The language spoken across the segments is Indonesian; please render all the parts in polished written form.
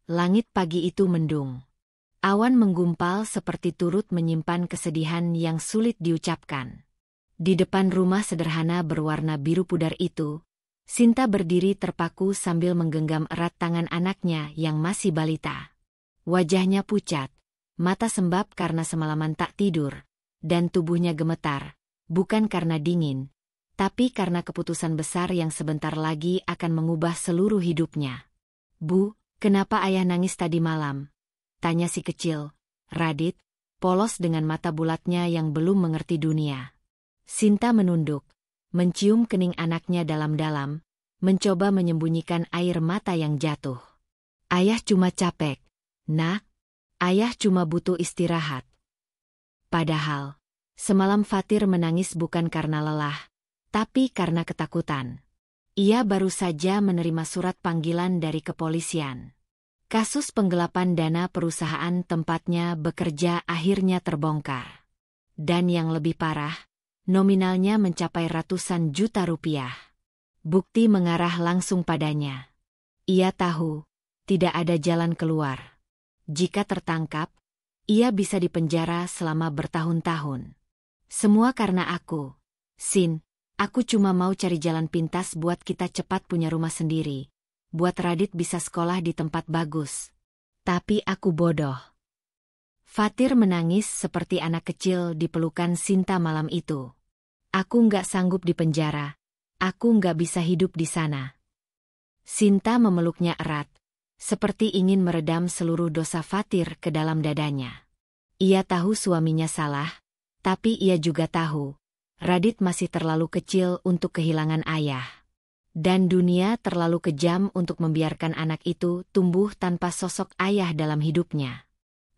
Langit pagi itu mendung. Awan menggumpal seperti turut menyimpan kesedihan yang sulit diucapkan. Di depan rumah sederhana berwarna biru pudar itu, Sinta berdiri terpaku sambil menggenggam erat tangan anaknya yang masih balita. Wajahnya pucat, mata sembab karena semalaman tak tidur, dan tubuhnya gemetar, bukan karena dingin, tapi karena keputusan besar yang sebentar lagi akan mengubah seluruh hidupnya. "Bu, kenapa ayah nangis tadi malam?" tanya si kecil, Radit, polos dengan mata bulatnya yang belum mengerti dunia. Sinta menunduk, mencium kening anaknya dalam-dalam, mencoba menyembunyikan air mata yang jatuh. "Ayah cuma capek, Nak. Ayah cuma butuh istirahat." Padahal, semalam Fatir menangis bukan karena lelah, tapi karena ketakutan. Ia baru saja menerima surat panggilan dari kepolisian. Kasus penggelapan dana perusahaan tempatnya bekerja akhirnya terbongkar. Dan yang lebih parah, nominalnya mencapai ratusan juta rupiah. Bukti mengarah langsung padanya. Ia tahu, tidak ada jalan keluar. Jika tertangkap, ia bisa dipenjara selama bertahun-tahun. "Semua karena aku, Sin. Aku cuma mau cari jalan pintas buat kita cepat punya rumah sendiri. Buat Radit bisa sekolah di tempat bagus. Tapi aku bodoh." Fatir menangis seperti anak kecil di pelukan Sinta malam itu. "Aku nggak sanggup di penjara. Aku nggak bisa hidup di sana." Sinta memeluknya erat, seperti ingin meredam seluruh dosa Fatir ke dalam dadanya. Ia tahu suaminya salah, tapi ia juga tahu, Radit masih terlalu kecil untuk kehilangan ayah. Dan dunia terlalu kejam untuk membiarkan anak itu tumbuh tanpa sosok ayah dalam hidupnya.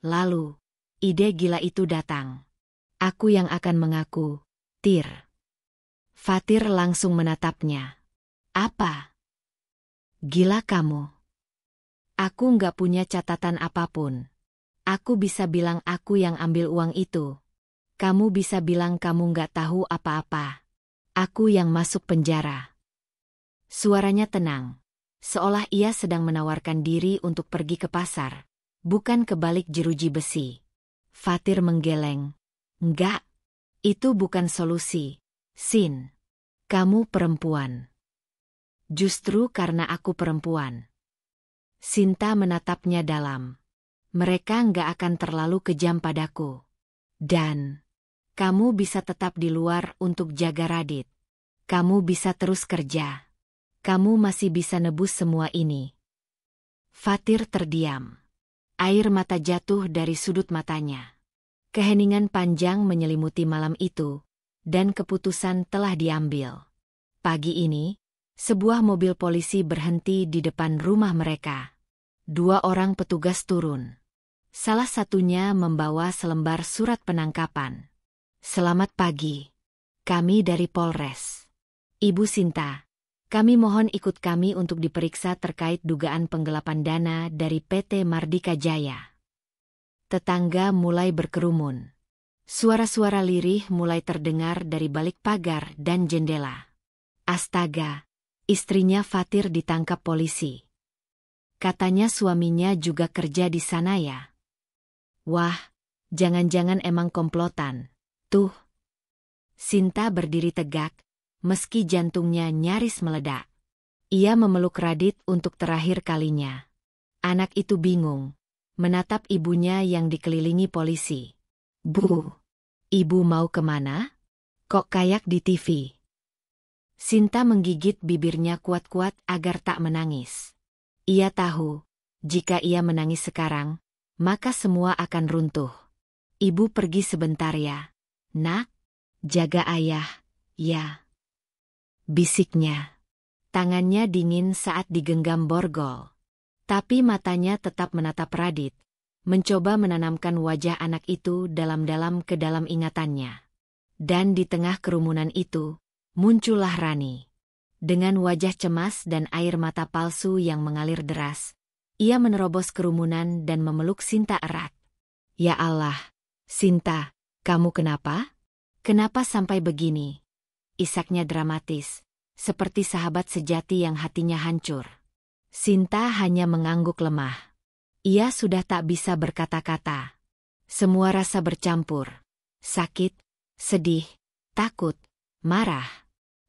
Lalu, ide gila itu datang. "Aku yang akan mengaku, Tir." Fatir langsung menatapnya. "Apa? Gila kamu? Aku nggak punya catatan apapun. Aku bisa bilang aku yang ambil uang itu. Kamu bisa bilang kamu nggak tahu apa-apa. Aku yang masuk penjara." Suaranya tenang, seolah ia sedang menawarkan diri untuk pergi ke pasar, bukan ke balik jeruji besi. Fatir menggeleng. "Enggak. Itu bukan solusi, Sin. Kamu perempuan." "Justru karena aku perempuan." Sinta menatapnya dalam. "Mereka nggak akan terlalu kejam padaku. Dan kamu bisa tetap di luar untuk jaga Radit. Kamu bisa terus kerja. Kamu masih bisa nebus semua ini." Fatir terdiam. Air mata jatuh dari sudut matanya. Keheningan panjang menyelimuti malam itu, dan keputusan telah diambil. Pagi ini, sebuah mobil polisi berhenti di depan rumah mereka. 2 orang petugas turun. Salah satunya membawa selembar surat penangkapan. "Selamat pagi. Kami dari Polres. Ibu Sinta, kami mohon ikut kami untuk diperiksa terkait dugaan penggelapan dana dari PT Mardika Jaya." Tetangga mulai berkerumun. Suara-suara lirih mulai terdengar dari balik pagar dan jendela. Astaga, istrinya Fatir ditangkap polisi. Katanya suaminya juga kerja di sana ya. Wah, jangan-jangan emang komplotan. Tuh. Sinta berdiri tegak, meski jantungnya nyaris meledak. Ia memeluk Radit untuk terakhir kalinya. Anak itu bingung, menatap ibunya yang dikelilingi polisi. "Bu, ibu mau kemana? Kok kayak di TV?" Sinta menggigit bibirnya kuat-kuat agar tak menangis. Ia tahu, jika ia menangis sekarang, maka semua akan runtuh. "Ibu pergi sebentar ya, Nak. Jaga ayah, ya," bisiknya. Tangannya dingin saat digenggam borgol. Tapi matanya tetap menatap Radit, mencoba menanamkan wajah anak itu dalam-dalam ke dalam ingatannya. Dan di tengah kerumunan itu, muncullah Rani. Dengan wajah cemas dan air mata palsu yang mengalir deras, ia menerobos kerumunan dan memeluk Sinta erat. "Ya Allah, Sinta, kamu kenapa? Kenapa sampai begini?" Isaknya dramatis, seperti sahabat sejati yang hatinya hancur. Sinta hanya mengangguk lemah. Ia sudah tak bisa berkata-kata. Semua rasa bercampur. Sakit, sedih, takut, marah.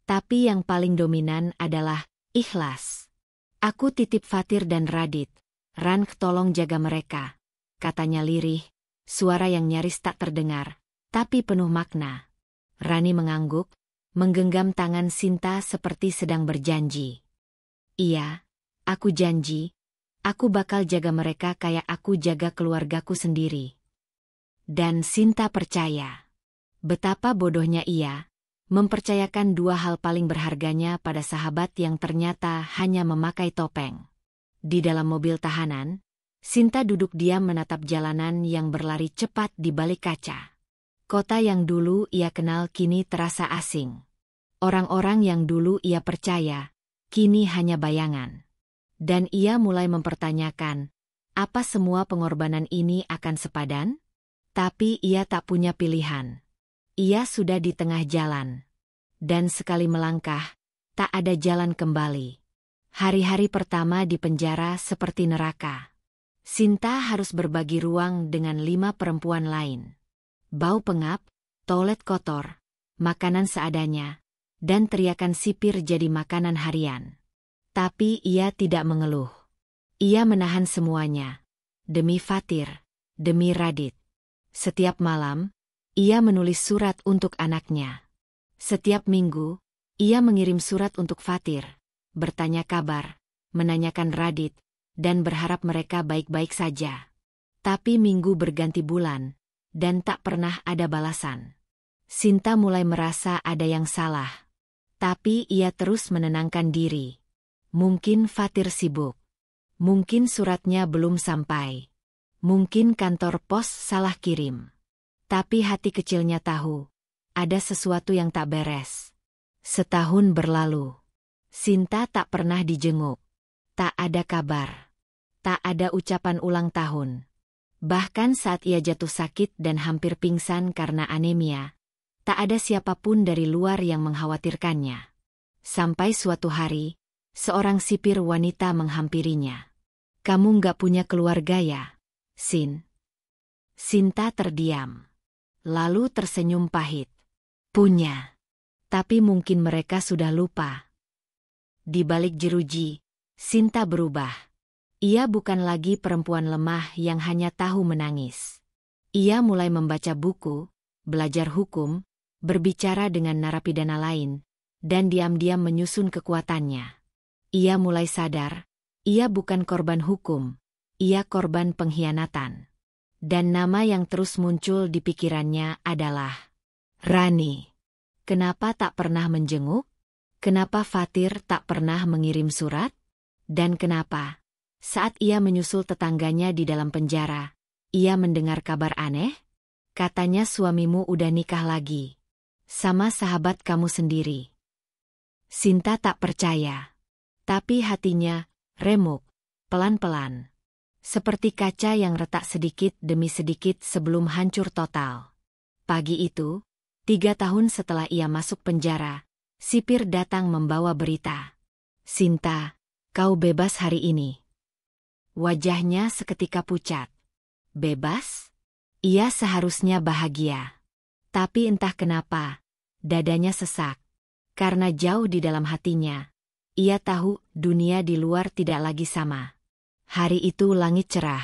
Tapi yang paling dominan adalah ikhlas. Aku titip Fatir dan Radit. Ran, tolong jaga mereka, katanya lirih, suara yang nyaris tak terdengar, tapi penuh makna. Rani mengangguk, menggenggam tangan Sinta seperti sedang berjanji. Iya, aku janji. Aku bakal jaga mereka kayak aku jaga keluargaku sendiri. Dan Sinta percaya. Betapa bodohnya ia, mempercayakan dua hal paling berharganya pada sahabat yang ternyata hanya memakai topeng. Di dalam mobil tahanan, Sinta duduk diam menatap jalanan yang berlari cepat di balik kaca. Kota yang dulu ia kenal kini terasa asing. Orang-orang yang dulu ia percaya, kini hanya bayangan. Dan ia mulai mempertanyakan, apa semua pengorbanan ini akan sepadan? Tapi ia tak punya pilihan. Ia sudah di tengah jalan. Dan sekali melangkah, tak ada jalan kembali. Hari-hari pertama di penjara seperti neraka. Sinta harus berbagi ruang dengan 5 perempuan lain. Bau pengap, toilet kotor, makanan seadanya, dan teriakan sipir jadi makanan harian. Tapi ia tidak mengeluh. Ia menahan semuanya. Demi Fatir, demi Radit. Setiap malam, ia menulis surat untuk anaknya. Setiap minggu, ia mengirim surat untuk Fatir, bertanya kabar, menanyakan Radit, dan berharap mereka baik-baik saja. Tapi minggu berganti bulan, dan tak pernah ada balasan. Sinta mulai merasa ada yang salah. Tapi ia terus menenangkan diri. Mungkin Fatir sibuk. Mungkin suratnya belum sampai. Mungkin kantor pos salah kirim. Tapi hati kecilnya tahu, ada sesuatu yang tak beres. Setahun berlalu. Sinta tak pernah dijenguk. Tak ada kabar. Tak ada ucapan ulang tahun. Bahkan saat ia jatuh sakit dan hampir pingsan karena anemia, tak ada siapapun dari luar yang mengkhawatirkannya. Sampai suatu hari, seorang sipir wanita menghampirinya. Kamu nggak punya keluarga ya, Sin? Sinta terdiam. Lalu tersenyum pahit. Punya. Tapi mungkin mereka sudah lupa. Di balik jeruji, Sinta berubah. Ia bukan lagi perempuan lemah yang hanya tahu menangis. Ia mulai membaca buku, belajar hukum, berbicara dengan narapidana lain, dan diam-diam menyusun kekuatannya. Ia mulai sadar, ia bukan korban hukum, ia korban pengkhianatan. Dan nama yang terus muncul di pikirannya adalah Rani. Kenapa tak pernah menjenguk? Kenapa Fatir tak pernah mengirim surat? Dan kenapa, saat ia menyusul tetangganya di dalam penjara, ia mendengar kabar aneh? Katanya suamimu udah nikah lagi. Sama sahabat kamu sendiri. Sinta tak percaya. Tapi hatinya remuk, pelan-pelan. Seperti kaca yang retak sedikit demi sedikit sebelum hancur total. Pagi itu, 3 tahun setelah ia masuk penjara, sipir datang membawa berita. Sinta, kau bebas hari ini. Wajahnya seketika pucat. Bebas? Ia seharusnya bahagia. Tapi entah kenapa, dadanya sesak. Karena jauh di dalam hatinya, ia tahu dunia di luar tidak lagi sama. Hari itu langit cerah.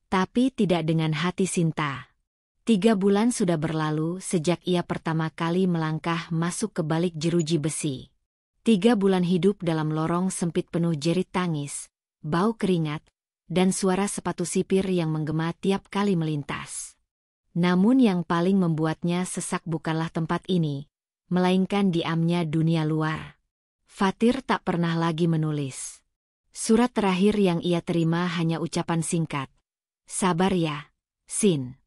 Tapi tidak dengan hati Sinta. 3 bulan sudah berlalu sejak ia pertama kali melangkah masuk ke balik jeruji besi. 3 bulan hidup dalam lorong sempit penuh jerit tangis, bau keringat, dan suara sepatu sipir yang menggema tiap kali melintas. Namun yang paling membuatnya sesak bukanlah tempat ini, melainkan diamnya dunia luar. Fatir tak pernah lagi menulis. Surat terakhir yang ia terima hanya ucapan singkat. Sabar ya, Sin.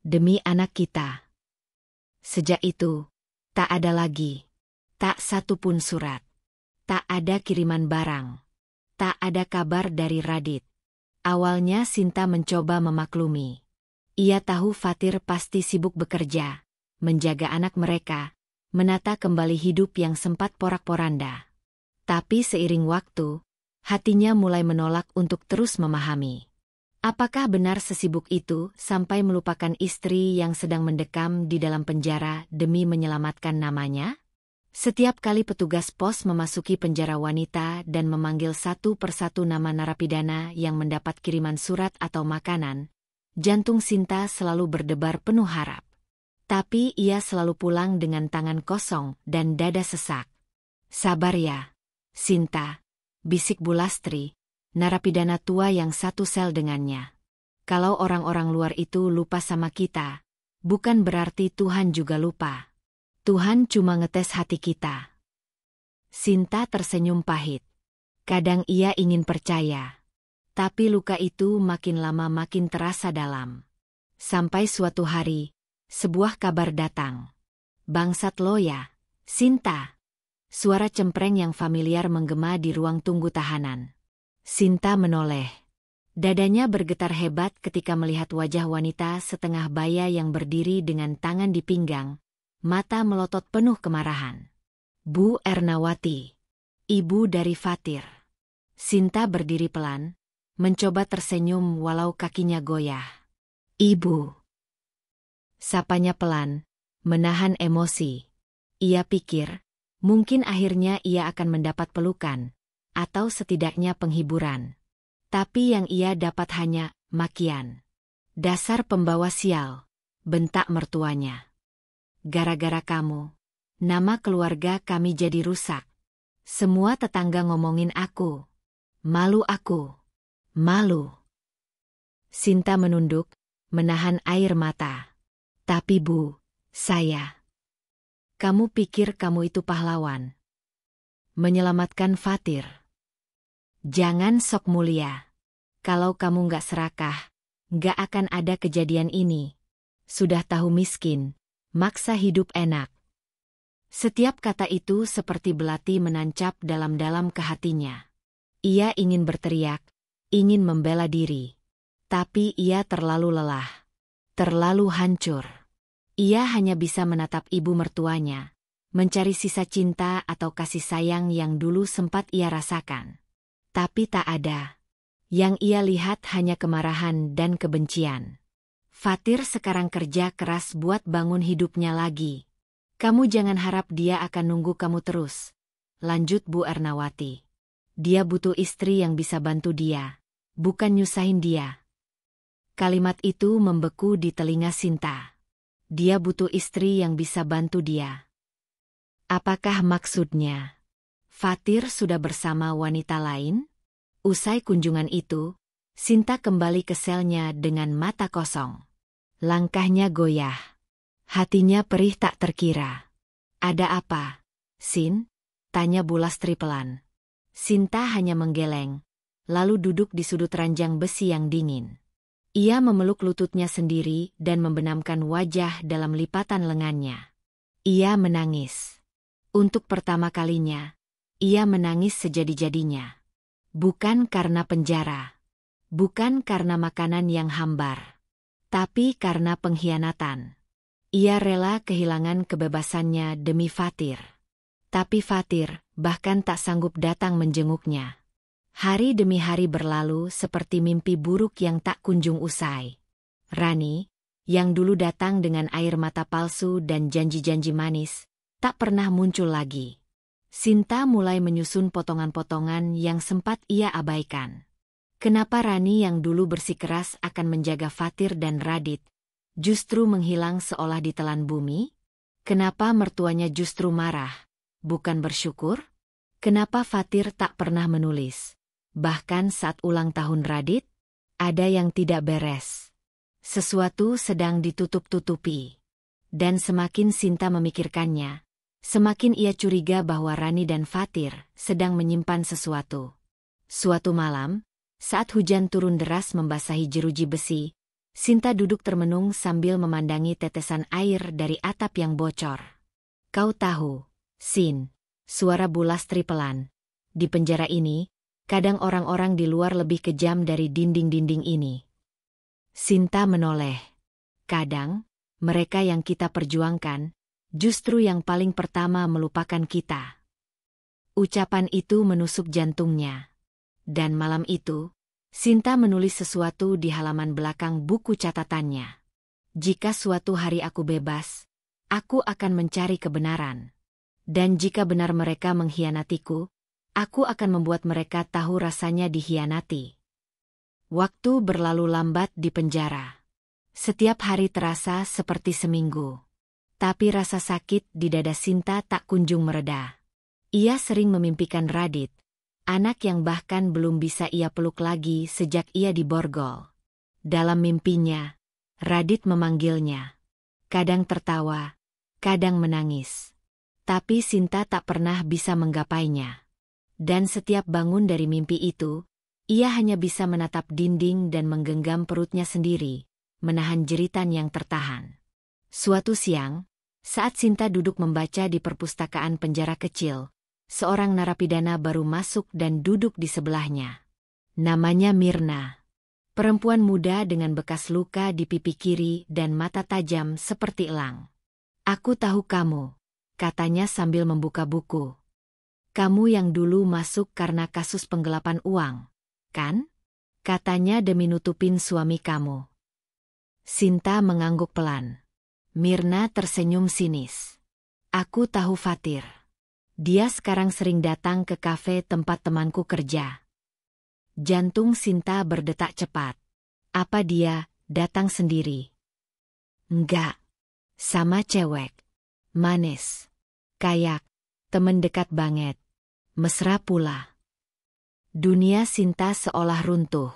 Demi anak kita. Sejak itu, tak ada lagi. Tak satu pun surat. Tak ada kiriman barang. Tak ada kabar dari Radit. Awalnya Sinta mencoba memaklumi. Ia tahu Fatir pasti sibuk bekerja, menjaga anak mereka, menata kembali hidup yang sempat porak-poranda. Tapi seiring waktu, hatinya mulai menolak untuk terus memahami. Apakah benar sesibuk itu sampai melupakan istri yang sedang mendekam di dalam penjara demi menyelamatkan namanya? Setiap kali petugas pos memasuki penjara wanita dan memanggil satu persatu nama narapidana yang mendapat kiriman surat atau makanan, jantung Sinta selalu berdebar penuh harap. Tapi ia selalu pulang dengan tangan kosong dan dada sesak. "Sabar ya, Sinta," bisik Bulastri, narapidana tua yang satu sel dengannya. "Kalau orang-orang luar itu lupa sama kita, bukan berarti Tuhan juga lupa. Tuhan cuma ngetes hati kita." Sinta tersenyum pahit. Kadang ia ingin percaya. Tapi luka itu makin lama makin terasa dalam. Sampai suatu hari, sebuah kabar datang. "Bangsat lo ya, Sinta." Suara cempreng yang familiar menggema di ruang tunggu tahanan. Sinta menoleh. Dadanya bergetar hebat ketika melihat wajah wanita setengah baya yang berdiri dengan tangan di pinggang, mata melotot penuh kemarahan. "Bu Ernawati, ibu dari Fatir." Sinta berdiri pelan, mencoba tersenyum walau kakinya goyah. "Ibu." Sapanya pelan, menahan emosi. Ia pikir, mungkin akhirnya ia akan mendapat pelukan, atau setidaknya penghiburan. Tapi yang ia dapat hanya makian. "Dasar pembawa sial," bentak mertuanya. "Gara-gara kamu, nama keluarga kami jadi rusak. Semua tetangga ngomongin aku. Malu aku. Malu." Sinta menunduk, menahan air mata. "Tapi Bu, saya..." "Kamu pikir kamu itu pahlawan? Menyelamatkan Fatir? Jangan sok mulia. Kalau kamu nggak serakah, nggak akan ada kejadian ini. Sudah tahu miskin, maksa hidup enak." Setiap kata itu seperti belati menancap dalam-dalam ke hatinya. Ia ingin berteriak, ingin membela diri. Tapi ia terlalu lelah. Terlalu hancur. Ia hanya bisa menatap ibu mertuanya, mencari sisa cinta atau kasih sayang yang dulu sempat ia rasakan. Tapi tak ada. Yang ia lihat hanya kemarahan dan kebencian. "Fatir sekarang kerja keras buat bangun hidupnya lagi. Kamu jangan harap dia akan nunggu kamu terus," lanjut Bu Ernawati. "Dia butuh istri yang bisa bantu dia, bukan nyusahin dia." Kalimat itu membeku di telinga Sinta. Dia butuh istri yang bisa bantu dia. Apakah maksudnya Fatir sudah bersama wanita lain? Usai kunjungan itu, Sinta kembali ke selnya dengan mata kosong. Langkahnya goyah. Hatinya perih tak terkira. "Ada apa, Sin?" tanya Bulastri pelan. Sinta hanya menggeleng, lalu duduk di sudut ranjang besi yang dingin. Ia memeluk lututnya sendiri dan membenamkan wajah dalam lipatan lengannya. Ia menangis. Untuk pertama kalinya, ia menangis sejadi-jadinya. Bukan karena penjara. Bukan karena makanan yang hambar. Tapi karena pengkhianatan. Ia rela kehilangan kebebasannya demi Fatir. Tapi Fatir bahkan tak sanggup datang menjenguknya. Hari demi hari berlalu seperti mimpi buruk yang tak kunjung usai. Rani, yang dulu datang dengan air mata palsu dan janji-janji manis, tak pernah muncul lagi. Sinta mulai menyusun potongan-potongan yang sempat ia abaikan. Kenapa Rani yang dulu bersikeras akan menjaga Fatir dan Radit, justru menghilang seolah ditelan bumi? Kenapa mertuanya justru marah, bukan bersyukur? Kenapa Fatir tak pernah menulis? Bahkan saat ulang tahun Radit, ada yang tidak beres. Sesuatu sedang ditutup-tutupi. Dan semakin Sinta memikirkannya, semakin ia curiga bahwa Rani dan Fatir sedang menyimpan sesuatu. Suatu malam, saat hujan turun deras membasahi jeruji besi, Sinta duduk termenung sambil memandangi tetesan air dari atap yang bocor. "Kau tahu, Sin," suara Bulastri pelan, "di penjara ini, kadang orang-orang di luar lebih kejam dari dinding-dinding ini." Sinta menoleh. "Kadang, mereka yang kita perjuangkan, justru yang paling pertama melupakan kita." Ucapan itu menusuk jantungnya. Dan malam itu, Sinta menulis sesuatu di halaman belakang buku catatannya. Jika suatu hari aku bebas, aku akan mencari kebenaran. Dan jika benar mereka mengkhianatiku, aku akan membuat mereka tahu rasanya dikhianati. Waktu berlalu lambat di penjara. Setiap hari terasa seperti seminggu. Tapi rasa sakit di dada Sinta tak kunjung mereda. Ia sering memimpikan Radit, anak yang bahkan belum bisa ia peluk lagi sejak ia diborgol. Dalam mimpinya, Radit memanggilnya. Kadang tertawa, kadang menangis. Tapi Sinta tak pernah bisa menggapainya. Dan setiap bangun dari mimpi itu, ia hanya bisa menatap dinding dan menggenggam perutnya sendiri, menahan jeritan yang tertahan. Suatu siang, saat Sinta duduk membaca di perpustakaan penjara kecil, seorang narapidana baru masuk dan duduk di sebelahnya. Namanya Mirna. Perempuan muda dengan bekas luka di pipi kiri dan mata tajam seperti elang. "Aku tahu kamu," katanya sambil membuka buku. "Kamu yang dulu masuk karena kasus penggelapan uang, kan?" katanya demi nutupin suami kamu. Sinta mengangguk pelan. Mirna tersenyum sinis. "Aku tahu Fatir. Dia sekarang sering datang ke kafe tempat temanku kerja." Jantung Sinta berdetak cepat. Apa dia datang sendiri? Enggak. Sama cewek. Manis. Kayak. Temen dekat banget. Mesra pula. Dunia Sinta seolah runtuh.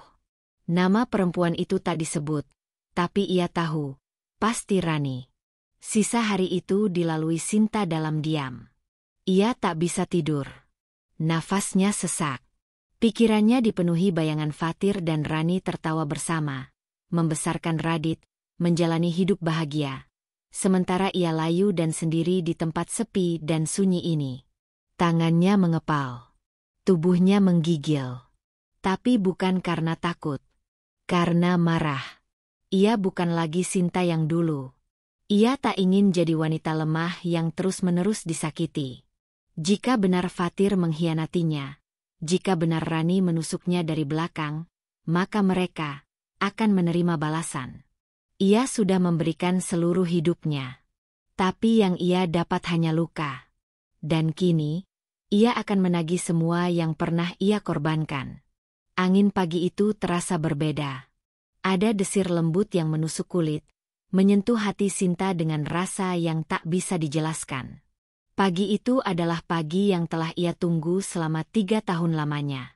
Nama perempuan itu tak disebut. Tapi ia tahu. Pasti Rani. Sisa hari itu dilalui Sinta dalam diam. Ia tak bisa tidur. Nafasnya sesak. Pikirannya dipenuhi bayangan Fatir dan Rani tertawa bersama, membesarkan Radit, menjalani hidup bahagia. Sementara ia layu dan sendiri di tempat sepi dan sunyi ini. Tangannya mengepal. Tubuhnya menggigil. Tapi bukan karena takut. Karena marah. Ia bukan lagi Sinta yang dulu. Ia tak ingin jadi wanita lemah yang terus-menerus disakiti. Jika benar Fatir mengkhianatinya, jika benar Rani menusuknya dari belakang, maka mereka akan menerima balasan. Ia sudah memberikan seluruh hidupnya. Tapi yang ia dapat hanya luka. Dan kini, ia akan menagih semua yang pernah ia korbankan. Angin pagi itu terasa berbeda. Ada desir lembut yang menusuk kulit, menyentuh hati Sinta dengan rasa yang tak bisa dijelaskan. Pagi itu adalah pagi yang telah ia tunggu selama 3 tahun lamanya.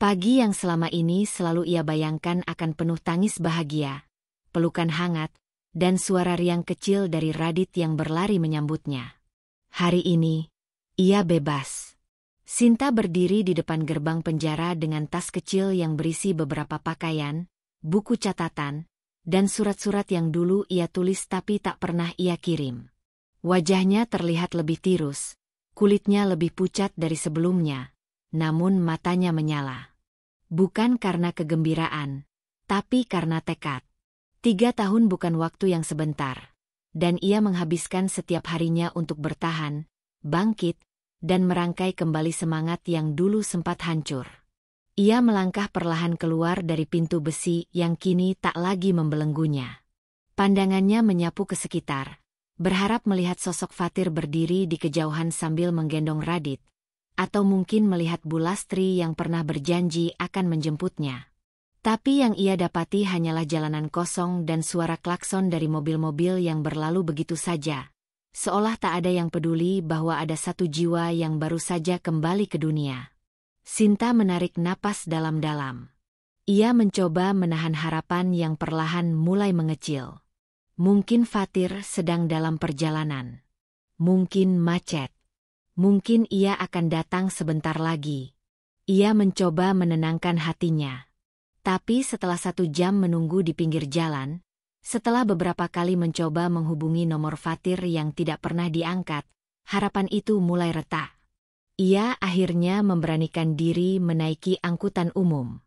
Pagi yang selama ini selalu ia bayangkan akan penuh tangis bahagia, pelukan hangat, dan suara riang kecil dari Radit yang berlari menyambutnya. Hari ini, ia bebas. Sinta berdiri di depan gerbang penjara dengan tas kecil yang berisi beberapa pakaian, buku catatan, dan surat-surat yang dulu ia tulis tapi tak pernah ia kirim. Wajahnya terlihat lebih tirus, kulitnya lebih pucat dari sebelumnya, namun matanya menyala. Bukan karena kegembiraan, tapi karena tekad. 3 tahun bukan waktu yang sebentar, dan ia menghabiskan setiap harinya untuk bertahan, bangkit, dan merangkai kembali semangat yang dulu sempat hancur. Ia melangkah perlahan keluar dari pintu besi yang kini tak lagi membelenggunya. Pandangannya menyapu ke sekitar, berharap melihat sosok Fatir berdiri di kejauhan sambil menggendong Radit, atau mungkin melihat Bu Lastri yang pernah berjanji akan menjemputnya. Tapi yang ia dapati hanyalah jalanan kosong dan suara klakson dari mobil-mobil yang berlalu begitu saja, seolah tak ada yang peduli bahwa ada satu jiwa yang baru saja kembali ke dunia. Sinta menarik napas dalam-dalam. Ia mencoba menahan harapan yang perlahan mulai mengecil. Mungkin Fatir sedang dalam perjalanan. Mungkin macet. Mungkin ia akan datang sebentar lagi. Ia mencoba menenangkan hatinya. Tapi setelah 1 jam menunggu di pinggir jalan, setelah beberapa kali mencoba menghubungi nomor Fatir yang tidak pernah diangkat, harapan itu mulai retak. Ia akhirnya memberanikan diri menaiki angkutan umum.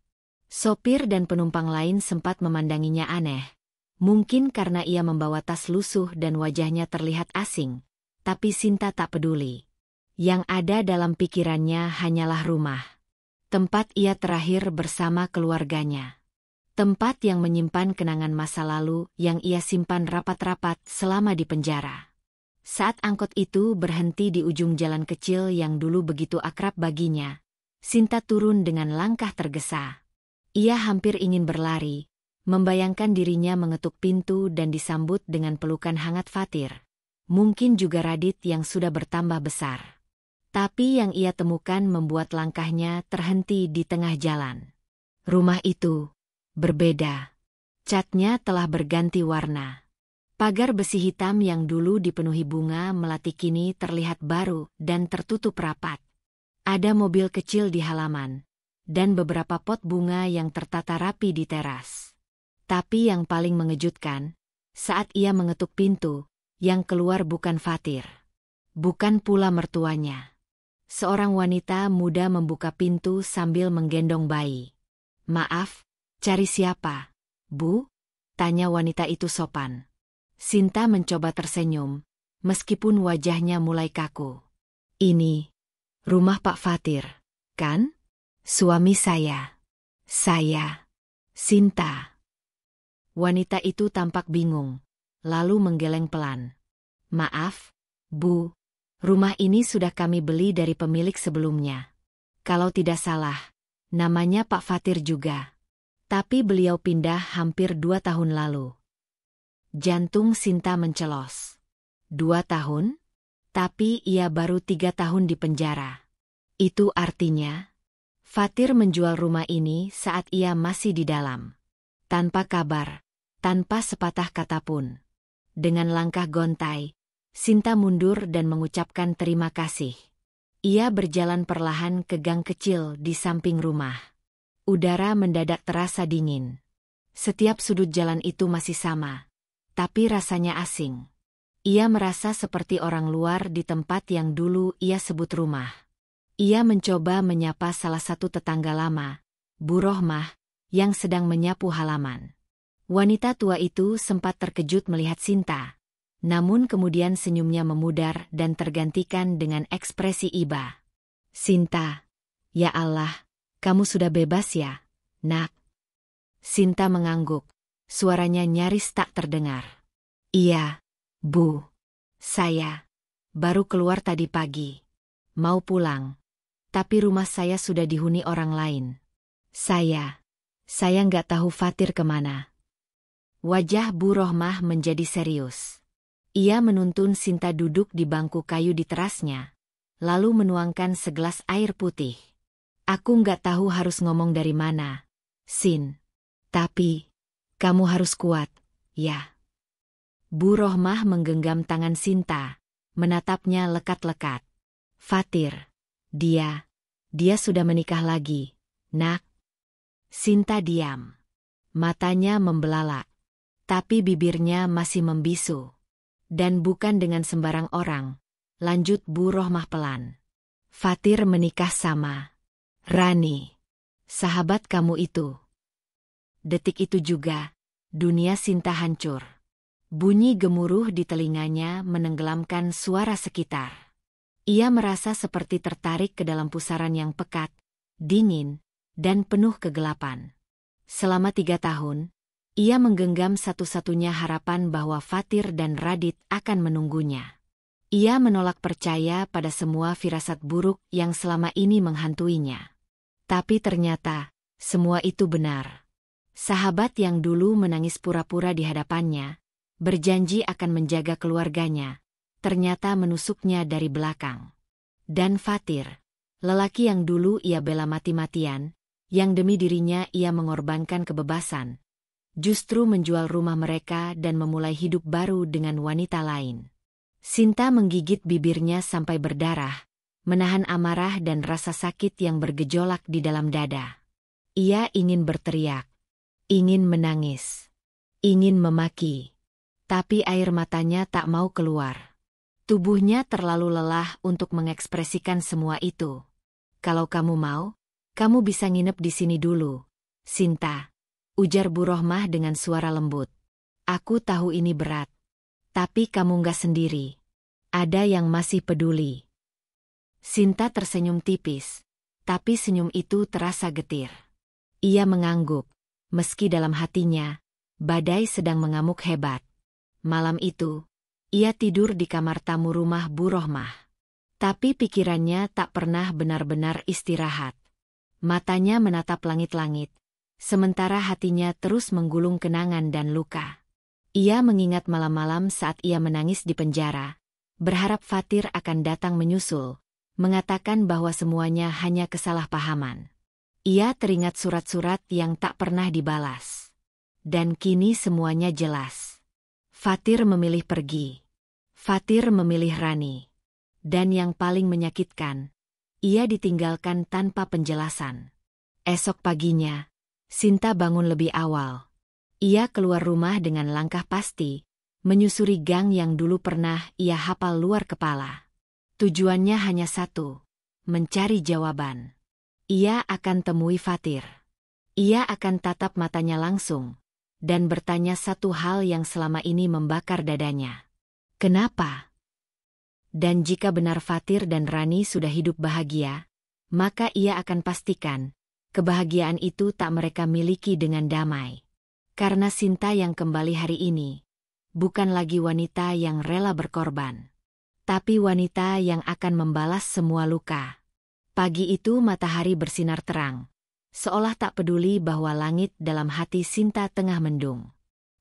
Sopir dan penumpang lain sempat memandanginya aneh. Mungkin karena ia membawa tas lusuh dan wajahnya terlihat asing, tapi Sinta tak peduli. Yang ada dalam pikirannya hanyalah rumah. Tempat ia terakhir bersama keluarganya. Tempat yang menyimpan kenangan masa lalu yang ia simpan rapat-rapat selama di penjara. Saat angkot itu berhenti di ujung jalan kecil yang dulu begitu akrab baginya, Sinta turun dengan langkah tergesa. Ia hampir ingin berlari, membayangkan dirinya mengetuk pintu dan disambut dengan pelukan hangat Fatir. Mungkin juga Radit yang sudah bertambah besar. Tapi yang ia temukan membuat langkahnya terhenti di tengah jalan. Rumah itu berbeda. Catnya telah berganti warna. Pagar besi hitam yang dulu dipenuhi bunga melati kini terlihat baru dan tertutup rapat. Ada mobil kecil di halaman, dan beberapa pot bunga yang tertata rapi di teras. Tapi yang paling mengejutkan, saat ia mengetuk pintu, yang keluar bukan Fatir. Bukan pula mertuanya. Seorang wanita muda membuka pintu sambil menggendong bayi. "Maaf, cari siapa, Bu?" tanya wanita itu sopan. Sinta mencoba tersenyum, meskipun wajahnya mulai kaku. "Ini rumah Pak Fatir, kan? Suami saya." "Saya, Sinta." Wanita itu tampak bingung, lalu menggeleng pelan. "Maaf, Bu, rumah ini sudah kami beli dari pemilik sebelumnya. Kalau tidak salah, namanya Pak Fatir juga. Tapi beliau pindah hampir 2 tahun lalu." Jantung Sinta mencelos. 2 tahun? Tapi ia baru 3 tahun di penjara. Itu artinya, Fatir menjual rumah ini saat ia masih di dalam. Tanpa kabar, tanpa sepatah kata pun. Dengan langkah gontai, Sinta mundur dan mengucapkan terima kasih. Ia berjalan perlahan ke gang kecil di samping rumah. Udara mendadak terasa dingin. Setiap sudut jalan itu masih sama, tapi rasanya asing. Ia merasa seperti orang luar di tempat yang dulu ia sebut rumah. Ia mencoba menyapa salah satu tetangga lama, Bu Rohmah, yang sedang menyapu halaman. Wanita tua itu sempat terkejut melihat Sinta. Namun kemudian senyumnya memudar dan tergantikan dengan ekspresi iba. "Sinta, ya Allah, kamu sudah bebas ya, Nak?" Sinta mengangguk, suaranya nyaris tak terdengar. "Iya, Bu. Saya baru keluar tadi pagi. Mau pulang, tapi rumah saya sudah dihuni orang lain. Saya nggak tahu Fatir kemana." Wajah Bu Rohmah menjadi serius. Ia menuntun Sinta duduk di bangku kayu di terasnya, lalu menuangkan segelas air putih. "Aku nggak tahu harus ngomong dari mana, Sin. Tapi, kamu harus kuat, ya." Bu Rohmah menggenggam tangan Sinta, menatapnya lekat-lekat. "Fatir, dia sudah menikah lagi, Nak." Sinta diam. Matanya membelalak, tapi bibirnya masih membisu. "Dan bukan dengan sembarang orang," lanjut Bu Rohmah pelan. "Fatir menikah sama Rani, sahabat kamu itu." Detik itu juga, dunia Sinta hancur. Bunyi gemuruh di telinganya menenggelamkan suara sekitar. Ia merasa seperti tertarik ke dalam pusaran yang pekat, dingin, dan penuh kegelapan. Selama 3 tahun, ia menggenggam satu-satunya harapan bahwa Fatir dan Radit akan menunggunya. Ia menolak percaya pada semua firasat buruk yang selama ini menghantuinya. Tapi ternyata, semua itu benar. Sahabat yang dulu menangis pura-pura di hadapannya, berjanji akan menjaga keluarganya, ternyata menusuknya dari belakang. Dan Fatir, lelaki yang dulu ia bela mati-matian, yang demi dirinya ia mengorbankan kebebasan, justru menjual rumah mereka dan memulai hidup baru dengan wanita lain. Sinta menggigit bibirnya sampai berdarah, menahan amarah dan rasa sakit yang bergejolak di dalam dada. Ia ingin berteriak, ingin menangis, ingin memaki, tapi air matanya tak mau keluar. Tubuhnya terlalu lelah untuk mengekspresikan semua itu. "Kalau kamu mau, kamu bisa nginep di sini dulu, Sinta," ujar Bu Rohmah dengan suara lembut. "Aku tahu ini berat. Tapi kamu nggak sendiri. Ada yang masih peduli." Sinta tersenyum tipis, tapi senyum itu terasa getir. Ia mengangguk, meski dalam hatinya, badai sedang mengamuk hebat. Malam itu, ia tidur di kamar tamu rumah Bu Rohmah. Tapi pikirannya tak pernah benar-benar istirahat. Matanya menatap langit-langit, sementara hatinya terus menggulung kenangan dan luka. Ia mengingat malam-malam saat ia menangis di penjara, berharap Fatir akan datang menyusul, mengatakan bahwa semuanya hanya kesalahpahaman. Ia teringat surat-surat yang tak pernah dibalas. Dan kini semuanya jelas. Fatir memilih pergi. Fatir memilih Rani. Dan yang paling menyakitkan, ia ditinggalkan tanpa penjelasan. Esok paginya, Sinta bangun lebih awal. Ia keluar rumah dengan langkah pasti, menyusuri gang yang dulu pernah ia hafal luar kepala. Tujuannya hanya satu, mencari jawaban. Ia akan temui Fatir. Ia akan tatap matanya langsung, dan bertanya satu hal yang selama ini membakar dadanya. Kenapa? Dan jika benar Fatir dan Rani sudah hidup bahagia, maka ia akan pastikan, kebahagiaan itu tak mereka miliki dengan damai. Karena Sinta yang kembali hari ini, bukan lagi wanita yang rela berkorban, tapi wanita yang akan membalas semua luka. Pagi itu matahari bersinar terang, seolah tak peduli bahwa langit dalam hati Sinta tengah mendung.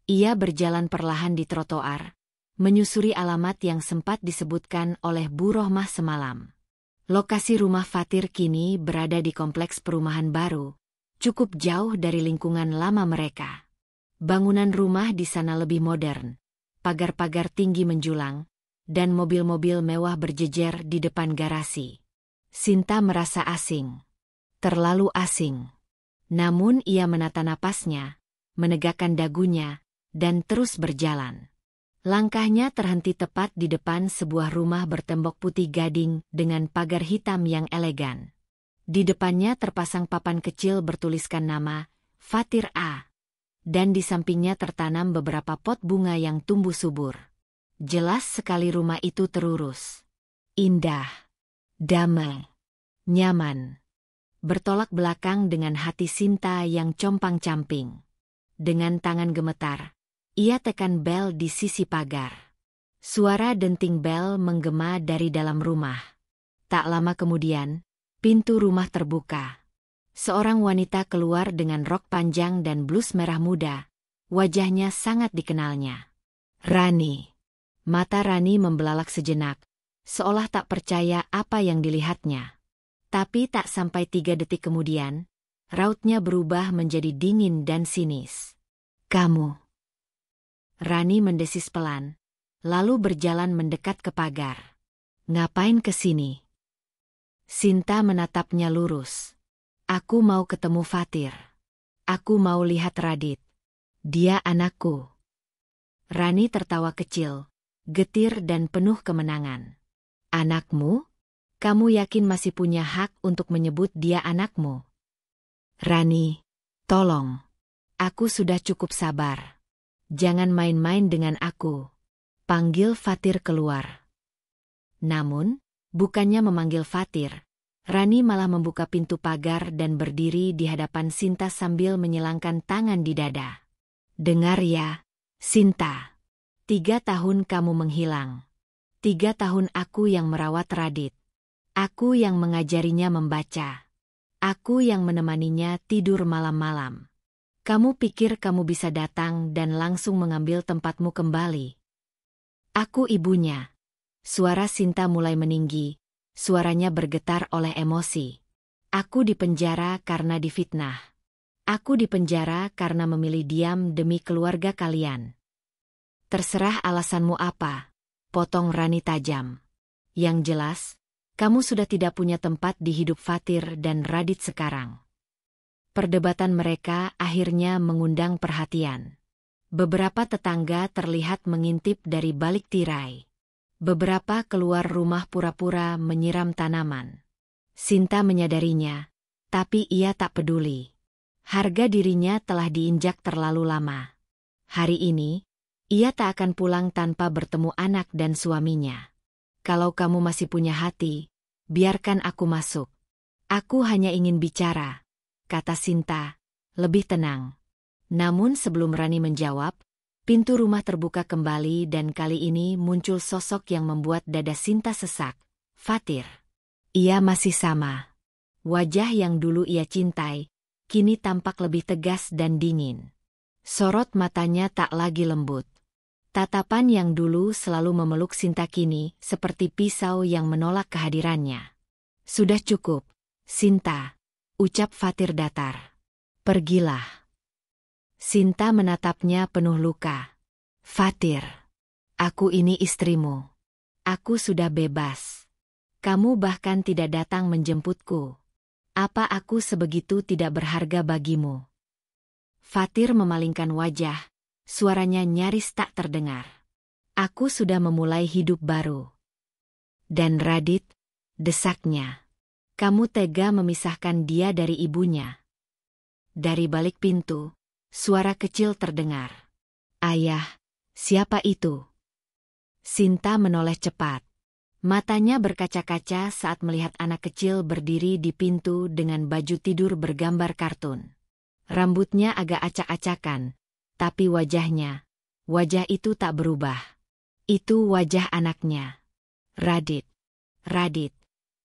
Ia berjalan perlahan di trotoar, menyusuri alamat yang sempat disebutkan oleh Bu Rohmah semalam. Lokasi rumah Fatir kini berada di kompleks perumahan baru, cukup jauh dari lingkungan lama mereka. Bangunan rumah di sana lebih modern, pagar-pagar tinggi menjulang, dan mobil-mobil mewah berjejer di depan garasi. Sinta merasa asing. Terlalu asing. Namun ia menata napasnya, menegakkan dagunya, dan terus berjalan. Langkahnya terhenti tepat di depan sebuah rumah bertembok putih gading dengan pagar hitam yang elegan. Di depannya terpasang papan kecil bertuliskan nama, Fatir A. Dan di sampingnya tertanam beberapa pot bunga yang tumbuh subur. Jelas sekali rumah itu terurus. Indah. Damai. Nyaman. Bertolak belakang dengan hati Sinta yang compang-camping. Dengan tangan gemetar, ia tekan bel di sisi pagar. Suara denting bel menggema dari dalam rumah. Tak lama kemudian, pintu rumah terbuka. Seorang wanita keluar dengan rok panjang dan blus merah muda. Wajahnya sangat dikenalnya. Rani. Mata Rani membelalak sejenak, seolah tak percaya apa yang dilihatnya. Tapi tak sampai 3 detik kemudian, rautnya berubah menjadi dingin dan sinis. Kamu. Rani mendesis pelan, lalu berjalan mendekat ke pagar. Ngapain ke sini? Sinta menatapnya lurus. Aku mau ketemu Fatir. Aku mau lihat Radit. Dia anakku. Rani tertawa kecil, getir dan penuh kemenangan. Anakmu? Kamu yakin masih punya hak untuk menyebut dia anakmu? Rani, tolong. Aku sudah cukup sabar. Jangan main-main dengan aku. Panggil Fatir keluar. Namun, bukannya memanggil Fatir, Rani malah membuka pintu pagar dan berdiri di hadapan Sinta sambil menyilangkan tangan di dada. Dengar ya, Sinta. 3 tahun kamu menghilang. 3 tahun aku yang merawat Radit. Aku yang mengajarinya membaca. Aku yang menemaninya tidur malam-malam. Kamu pikir kamu bisa datang dan langsung mengambil tempatmu kembali? Aku ibunya. Suara Sinta mulai meninggi, suaranya bergetar oleh emosi. Aku dipenjara karena difitnah. Aku dipenjara karena memilih diam demi keluarga kalian. Terserah alasanmu apa, potong Rani tajam. Yang jelas, kamu sudah tidak punya tempat di hidup Fatir dan Radit sekarang. Perdebatan mereka akhirnya mengundang perhatian. Beberapa tetangga terlihat mengintip dari balik tirai. Beberapa keluar rumah pura-pura menyiram tanaman. Sinta menyadarinya, tapi ia tak peduli. Harga dirinya telah diinjak terlalu lama. Hari ini, ia tak akan pulang tanpa bertemu anak dan suaminya. Kalau kamu masih punya hati, biarkan aku masuk. Aku hanya ingin bicara, kata Sinta, lebih tenang. Namun sebelum Rani menjawab, pintu rumah terbuka kembali dan kali ini muncul sosok yang membuat dada Sinta sesak, Fatir. Ia masih sama. Wajah yang dulu ia cintai, kini tampak lebih tegas dan dingin. Sorot matanya tak lagi lembut. Tatapan yang dulu selalu memeluk Sinta kini seperti pisau yang menolak kehadirannya. Sudah cukup, Sinta, ucap Fatir datar. Pergilah. Sinta menatapnya penuh luka. Fatir, aku ini istrimu. Aku sudah bebas. Kamu bahkan tidak datang menjemputku. Apa aku sebegitu tidak berharga bagimu? Fatir memalingkan wajah, suaranya nyaris tak terdengar. Aku sudah memulai hidup baru. Dan Radit, desaknya. Kamu tega memisahkan dia dari ibunya. Dari balik pintu, suara kecil terdengar. Ayah, siapa itu? Sinta menoleh cepat. Matanya berkaca-kaca saat melihat anak kecil berdiri di pintu dengan baju tidur bergambar kartun. Rambutnya agak acak-acakan, tapi wajah itu tak berubah. Itu wajah anaknya. Radit, Radit,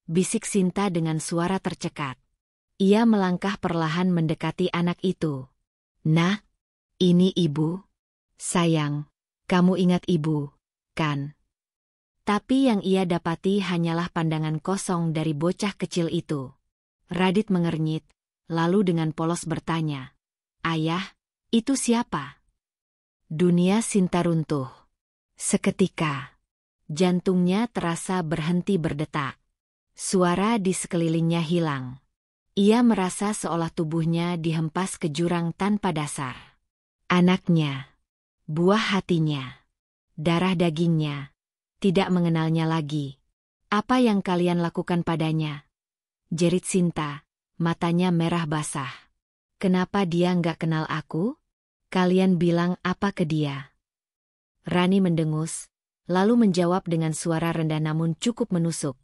bisik Sinta dengan suara tercekat. Ia melangkah perlahan mendekati anak itu. Nah, ini ibu. Sayang, kamu ingat ibu, kan? Tapi yang ia dapati hanyalah pandangan kosong dari bocah kecil itu. Radit mengernyit, lalu dengan polos bertanya, Ayah, itu siapa? Dunia Sinta runtuh. Seketika, jantungnya terasa berhenti berdetak. Suara di sekelilingnya hilang. Ia merasa seolah tubuhnya dihempas ke jurang tanpa dasar. Anaknya, buah hatinya, darah dagingnya, tidak mengenalnya lagi. Apa yang kalian lakukan padanya? Jerit Sinta, matanya merah basah. Kenapa dia nggak kenal aku? Kalian bilang apa ke dia? Rani mendengus, lalu menjawab dengan suara rendah namun cukup menusuk.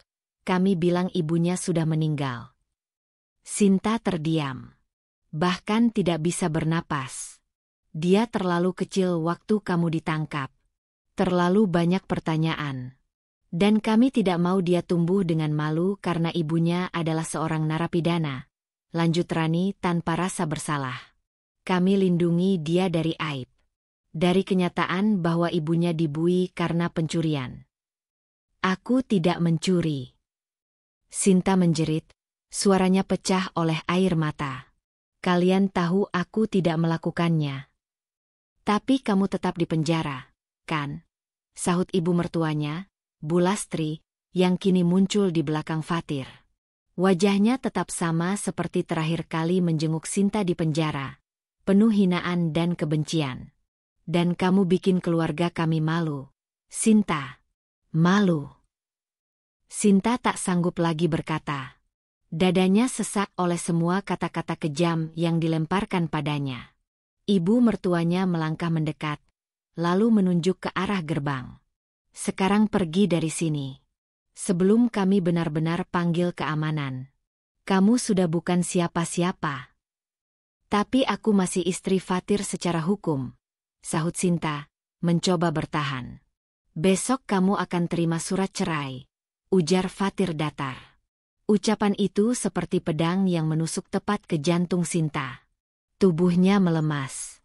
Kami bilang ibunya sudah meninggal. Sinta terdiam. Bahkan tidak bisa bernapas. Dia terlalu kecil waktu kamu ditangkap. Terlalu banyak pertanyaan. Dan kami tidak mau dia tumbuh dengan malu karena ibunya adalah seorang narapidana. Lanjut Rani tanpa rasa bersalah. Kami lindungi dia dari aib. Dari kenyataan bahwa ibunya dibui karena pencurian. Aku tidak mencuri. Sinta menjerit, suaranya pecah oleh air mata. Kalian tahu aku tidak melakukannya. Tapi kamu tetap di penjara, kan? Sahut ibu mertuanya, Bu Lastri, yang kini muncul di belakang Fatir. Wajahnya tetap sama seperti terakhir kali menjenguk Sinta di penjara, penuh hinaan dan kebencian. Dan kamu bikin keluarga kami malu. Sinta. Malu. Sinta tak sanggup lagi berkata. Dadanya sesak oleh semua kata-kata kejam yang dilemparkan padanya. Ibu mertuanya melangkah mendekat, lalu menunjuk ke arah gerbang. Sekarang pergi dari sini. Sebelum kami benar-benar panggil keamanan. Kamu sudah bukan siapa-siapa. Tapi aku masih istri Fatir secara hukum, sahut Sinta, mencoba bertahan. Besok kamu akan terima surat cerai, ujar Fatir datar. Ucapan itu seperti pedang yang menusuk tepat ke jantung Sinta. Tubuhnya melemas.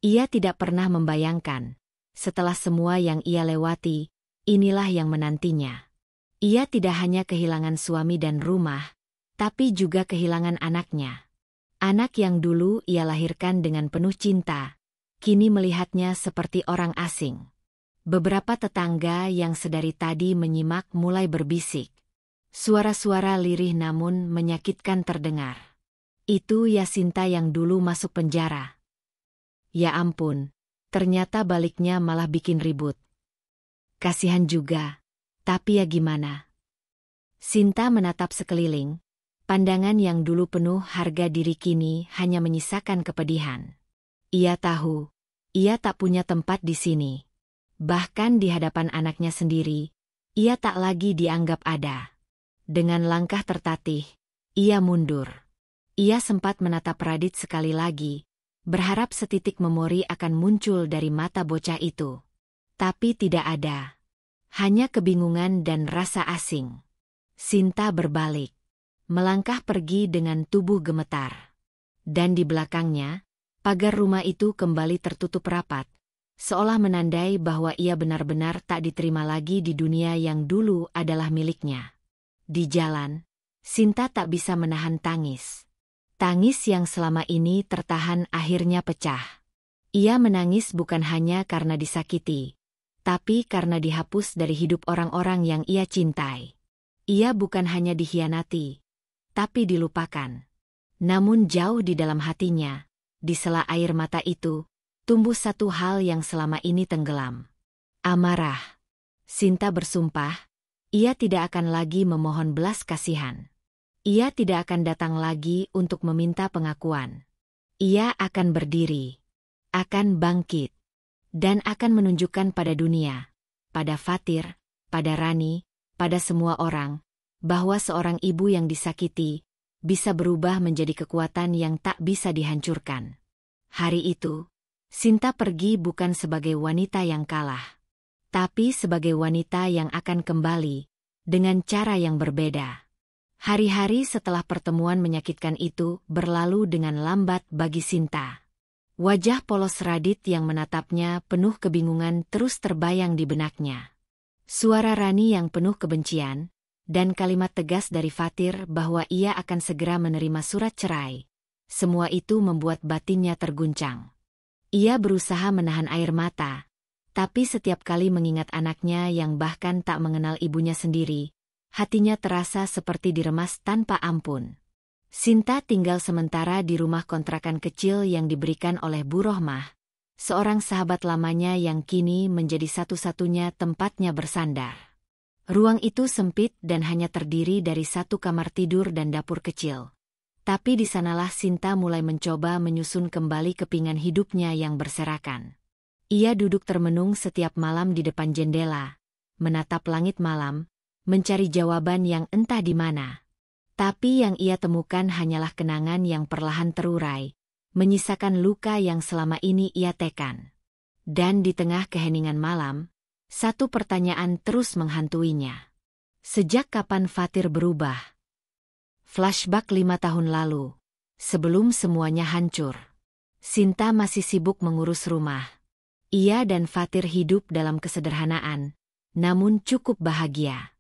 Ia tidak pernah membayangkan, setelah semua yang ia lewati, inilah yang menantinya. Ia tidak hanya kehilangan suami dan rumah, tapi juga kehilangan anaknya. Anak yang dulu ia lahirkan dengan penuh cinta, kini melihatnya seperti orang asing. Beberapa tetangga yang sedari tadi menyimak mulai berbisik. Suara-suara lirih namun menyakitkan terdengar. Itu ya Sinta yang dulu masuk penjara. Ya ampun, ternyata baliknya malah bikin ribut. Kasihan juga, tapi ya gimana? Sinta menatap sekeliling, pandangan yang dulu penuh harga diri kini hanya menyisakan kepedihan. Ia tahu, ia tak punya tempat di sini. Bahkan di hadapan anaknya sendiri, ia tak lagi dianggap ada. Dengan langkah tertatih, Ia mundur. Ia sempat menatap Radit sekali lagi, berharap setitik memori akan muncul dari mata bocah itu. Tapi tidak ada. Hanya kebingungan dan rasa asing. Sinta berbalik. Melangkah pergi dengan tubuh gemetar. Dan di belakangnya, pagar rumah itu kembali tertutup rapat, seolah menandai bahwa ia benar-benar tak diterima lagi di dunia yang dulu adalah miliknya. Di jalan, Sinta tak bisa menahan tangis. Tangis yang selama ini tertahan akhirnya pecah. Ia menangis bukan hanya karena disakiti, tapi karena dihapus dari hidup orang-orang yang ia cintai. Ia bukan hanya dikhianati, tapi dilupakan. Namun jauh di dalam hatinya, di sela air mata itu, tumbuh satu hal yang selama ini tenggelam. Amarah. Sinta bersumpah, ia tidak akan lagi memohon belas kasihan. Ia tidak akan datang lagi untuk meminta pengakuan. Ia akan berdiri, akan bangkit, dan akan menunjukkan pada dunia, pada Fatir, pada Rani, pada semua orang, bahwa seorang ibu yang disakiti bisa berubah menjadi kekuatan yang tak bisa dihancurkan. Hari itu, Sinta pergi bukan sebagai wanita yang kalah, tapi sebagai wanita yang akan kembali, dengan cara yang berbeda. Hari-hari setelah pertemuan menyakitkan itu berlalu dengan lambat bagi Sinta. Wajah polos Radit yang menatapnya penuh kebingungan terus terbayang di benaknya. Suara Rani yang penuh kebencian, dan kalimat tegas dari Fatir bahwa ia akan segera menerima surat cerai. Semua itu membuat batinnya terguncang. Ia berusaha menahan air mata, tapi setiap kali mengingat anaknya yang bahkan tak mengenal ibunya sendiri, hatinya terasa seperti diremas tanpa ampun. Sinta tinggal sementara di rumah kontrakan kecil yang diberikan oleh Bu Rohmah, seorang sahabat lamanya yang kini menjadi satu-satunya tempatnya bersandar. Ruang itu sempit dan hanya terdiri dari satu kamar tidur dan dapur kecil. Tapi di sanalah Sinta mulai mencoba menyusun kembali kepingan hidupnya yang berserakan. Ia duduk termenung setiap malam di depan jendela, menatap langit malam, mencari jawaban yang entah di mana. Tapi yang ia temukan hanyalah kenangan yang perlahan terurai, menyisakan luka yang selama ini ia tekan. Dan di tengah keheningan malam, satu pertanyaan terus menghantuinya. Sejak kapan Fatir berubah? Flashback 5 tahun lalu, sebelum semuanya hancur. Sinta masih sibuk mengurus rumah. Ia dan Fatir hidup dalam kesederhanaan, namun cukup bahagia.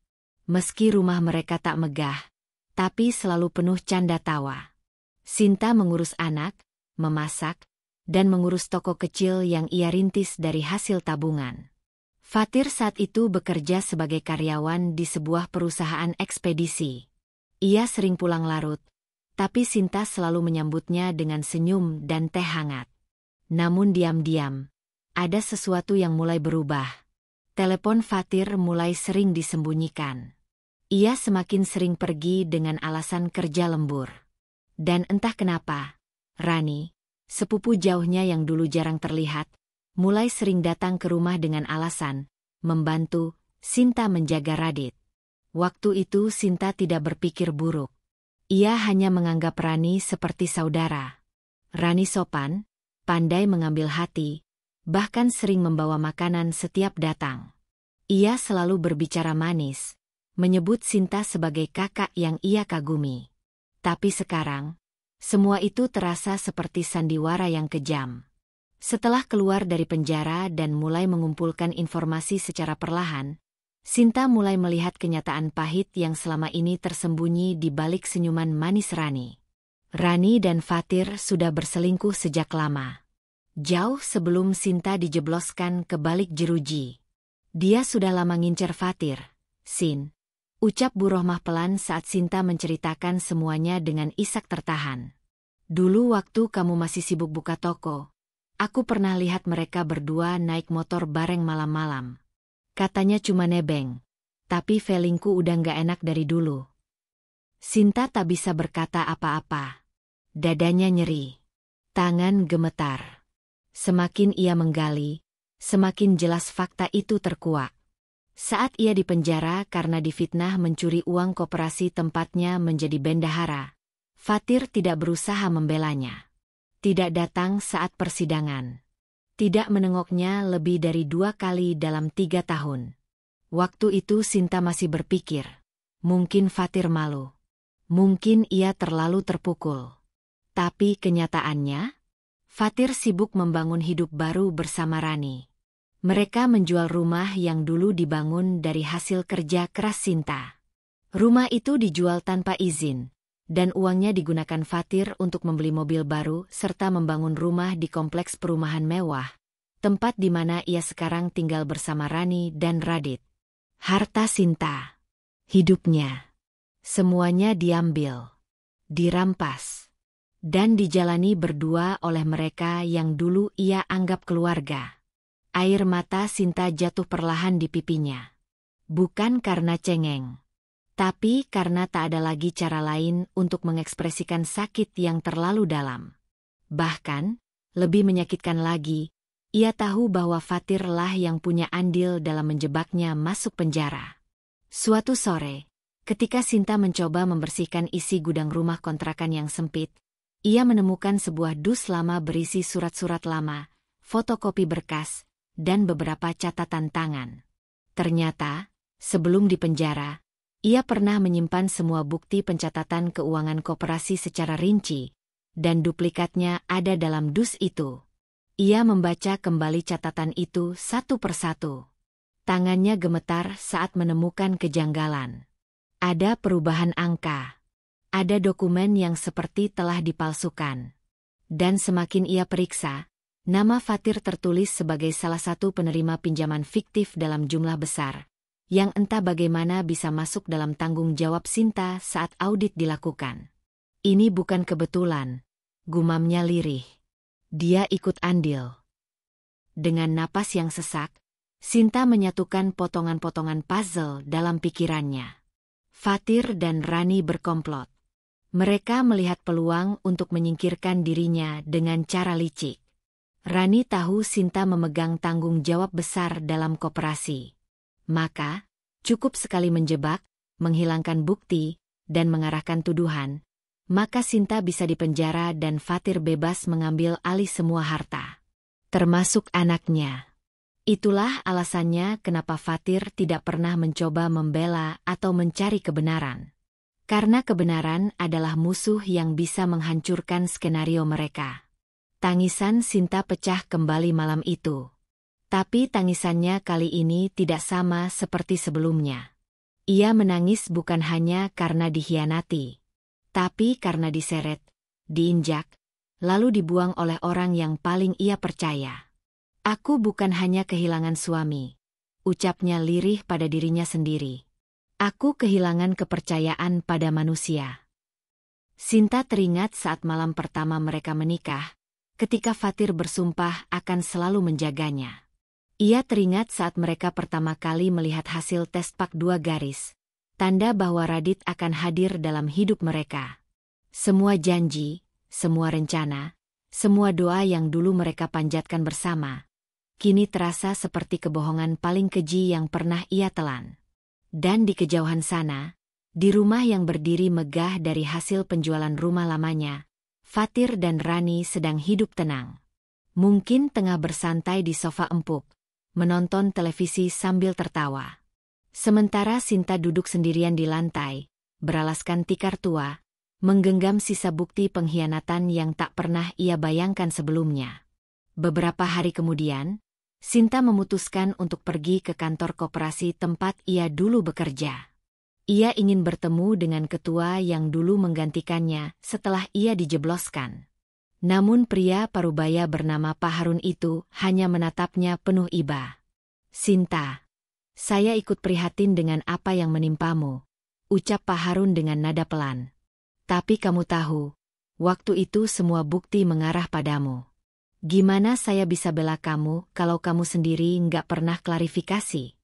Meski rumah mereka tak megah, tapi selalu penuh canda tawa. Sinta mengurus anak, memasak, dan mengurus toko kecil yang ia rintis dari hasil tabungan. Fatir saat itu bekerja sebagai karyawan di sebuah perusahaan ekspedisi. Ia sering pulang larut, tapi Sinta selalu menyambutnya dengan senyum dan teh hangat. Namun diam-diam, ada sesuatu yang mulai berubah. Telepon Fatir mulai sering disembunyikan. Ia semakin sering pergi dengan alasan kerja lembur. Dan entah kenapa, Rani, sepupu jauhnya yang dulu jarang terlihat, mulai sering datang ke rumah dengan alasan membantu Sinta menjaga Radit. Waktu itu Sinta tidak berpikir buruk. Ia hanya menganggap Rani seperti saudara. Rani sopan, pandai mengambil hati, bahkan sering membawa makanan setiap datang. Ia selalu berbicara manis, menyebut Sinta sebagai kakak yang ia kagumi. Tapi sekarang, semua itu terasa seperti sandiwara yang kejam. Setelah keluar dari penjara dan mulai mengumpulkan informasi secara perlahan, Sinta mulai melihat kenyataan pahit yang selama ini tersembunyi di balik senyuman manis Rani. Rani dan Fatir sudah berselingkuh sejak lama. Jauh sebelum Sinta dijebloskan ke balik jeruji. Dia sudah lama ngincer Fatir, Sin. Ucap Bu Rohmah pelan saat Sinta menceritakan semuanya dengan isak tertahan. Dulu waktu kamu masih sibuk buka toko, aku pernah lihat mereka berdua naik motor bareng malam-malam. Katanya cuma nebeng, tapi feelingku udah gak enak dari dulu. Sinta tak bisa berkata apa-apa. Dadanya nyeri. Tangan gemetar. Semakin ia menggali, semakin jelas fakta itu terkuak. Saat ia dipenjara karena difitnah mencuri uang koperasi tempatnya menjadi bendahara, Fatir tidak berusaha membelanya. Tidak datang saat persidangan. Tidak menengoknya lebih dari 2 kali dalam 3 tahun. Waktu itu Sinta masih berpikir, mungkin Fatir malu. Mungkin ia terlalu terpukul. Tapi kenyataannya, Fatir sibuk membangun hidup baru bersama Rani. Mereka menjual rumah yang dulu dibangun dari hasil kerja keras Sinta. Rumah itu dijual tanpa izin, dan uangnya digunakan Fatir untuk membeli mobil baru serta membangun rumah di kompleks perumahan mewah, tempat di mana ia sekarang tinggal bersama Rani dan Radit. Harta Sinta, hidupnya, semuanya diambil, dirampas, dan dijalani berdua oleh mereka yang dulu ia anggap keluarga. Air mata Sinta jatuh perlahan di pipinya. Bukan karena cengeng, tapi karena tak ada lagi cara lain untuk mengekspresikan sakit yang terlalu dalam. Bahkan, lebih menyakitkan lagi, ia tahu bahwa Fatir lah yang punya andil dalam menjebaknya masuk penjara. Suatu sore, ketika Sinta mencoba membersihkan isi gudang rumah kontrakan yang sempit, ia menemukan sebuah dus lama berisi surat-surat lama, fotokopi berkas, dan beberapa catatan tangan. Ternyata, sebelum dipenjara, ia pernah menyimpan semua bukti pencatatan keuangan koperasi secara rinci, dan duplikatnya ada dalam dus itu. Ia membaca kembali catatan itu satu persatu. Tangannya gemetar saat menemukan kejanggalan. Ada perubahan angka. Ada dokumen yang seperti telah dipalsukan. Dan semakin ia periksa, nama Fatir tertulis sebagai salah satu penerima pinjaman fiktif dalam jumlah besar, yang entah bagaimana bisa masuk dalam tanggung jawab Sinta saat audit dilakukan. Ini bukan kebetulan, gumamnya lirih. Dia ikut andil. Dengan napas yang sesak, Sinta menyatukan potongan-potongan puzzle dalam pikirannya. Fatir dan Rani berkomplot. Mereka melihat peluang untuk menyingkirkan dirinya dengan cara licik. Rani tahu Sinta memegang tanggung jawab besar dalam koperasi. Maka, cukup sekali menjebak, menghilangkan bukti, dan mengarahkan tuduhan, maka Sinta bisa dipenjara dan Fatir bebas mengambil alih semua harta. Termasuk anaknya. Itulah alasannya kenapa Fatir tidak pernah mencoba membela atau mencari kebenaran. Karena kebenaran adalah musuh yang bisa menghancurkan skenario mereka. Tangisan Sinta pecah kembali malam itu. Tapi tangisannya kali ini tidak sama seperti sebelumnya. Ia menangis bukan hanya karena dikhianati, tapi karena diseret, diinjak, lalu dibuang oleh orang yang paling ia percaya. Aku bukan hanya kehilangan suami, ucapnya lirih pada dirinya sendiri. Aku kehilangan kepercayaan pada manusia. Sinta teringat saat malam pertama mereka menikah, ketika Fatir bersumpah akan selalu menjaganya. Ia teringat saat mereka pertama kali melihat hasil tes Pak 2 garis, tanda bahwa Radit akan hadir dalam hidup mereka. Semua janji, semua rencana, semua doa yang dulu mereka panjatkan bersama, kini terasa seperti kebohongan paling keji yang pernah ia telan. Dan di kejauhan sana, di rumah yang berdiri megah dari hasil penjualan rumah lamanya, Fatir dan Rani sedang hidup tenang. Mungkin tengah bersantai di sofa empuk, menonton televisi sambil tertawa. Sementara Sinta duduk sendirian di lantai, beralaskan tikar tua, menggenggam sisa bukti pengkhianatan yang tak pernah ia bayangkan sebelumnya. Beberapa hari kemudian, Sinta memutuskan untuk pergi ke kantor koperasi tempat ia dulu bekerja. Ia ingin bertemu dengan ketua yang dulu menggantikannya setelah ia dijebloskan. Namun pria parubaya bernama Pak Harun itu hanya menatapnya penuh iba. Sinta, saya ikut prihatin dengan apa yang menimpamu, ucap Pak Harun dengan nada pelan. Tapi kamu tahu, waktu itu semua bukti mengarah padamu. Gimana saya bisa bela kamu kalau kamu sendiri nggak pernah klarifikasi?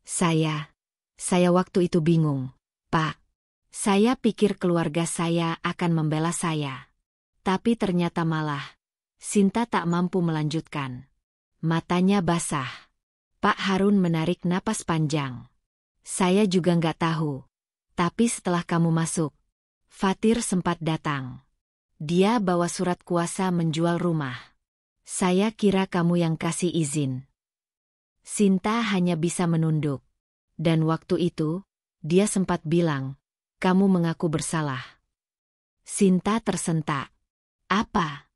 Saya waktu itu bingung, Pak. Saya pikir keluarga saya akan membela saya. Tapi ternyata malah, Sinta tak mampu melanjutkan. Matanya basah. Pak Harun menarik napas panjang. Saya juga nggak tahu. Tapi setelah kamu masuk, Fatir sempat datang. Dia bawa surat kuasa menjual rumah. Saya kira kamu yang kasih izin. Sinta hanya bisa menunduk. Dan waktu itu, dia sempat bilang, kamu mengaku bersalah. Sinta tersentak. Apa?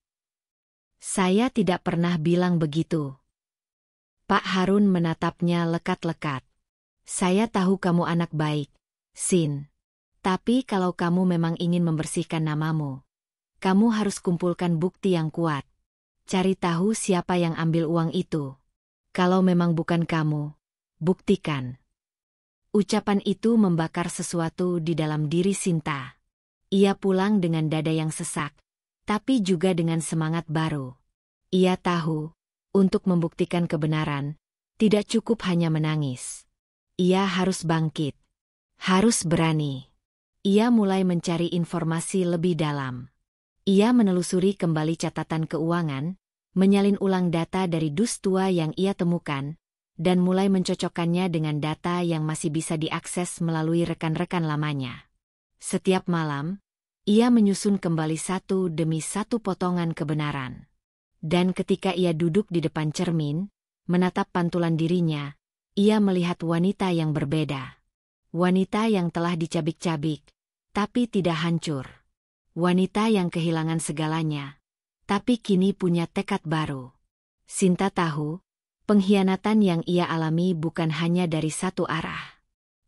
Saya tidak pernah bilang begitu. Pak Harun menatapnya lekat-lekat. Saya tahu kamu anak baik, Sin. Tapi kalau kamu memang ingin membersihkan namamu, kamu harus kumpulkan bukti yang kuat. Cari tahu siapa yang ambil uang itu. Kalau memang bukan kamu, buktikan. Ucapan itu membakar sesuatu di dalam diri Sinta. Ia pulang dengan dada yang sesak, tapi juga dengan semangat baru. Ia tahu, untuk membuktikan kebenaran, tidak cukup hanya menangis. Ia harus bangkit. Harus berani. Ia mulai mencari informasi lebih dalam. Ia menelusuri kembali catatan keuangan, menyalin ulang data dari dus tua yang ia temukan, dan mulai mencocokkannya dengan data yang masih bisa diakses melalui rekan-rekan lamanya. Setiap malam, ia menyusun kembali satu demi satu potongan kebenaran. Dan ketika ia duduk di depan cermin, menatap pantulan dirinya, ia melihat wanita yang berbeda. Wanita yang telah dicabik-cabik, tapi tidak hancur. Wanita yang kehilangan segalanya, tapi kini punya tekad baru. Sinta tahu, pengkhianatan yang ia alami bukan hanya dari satu arah,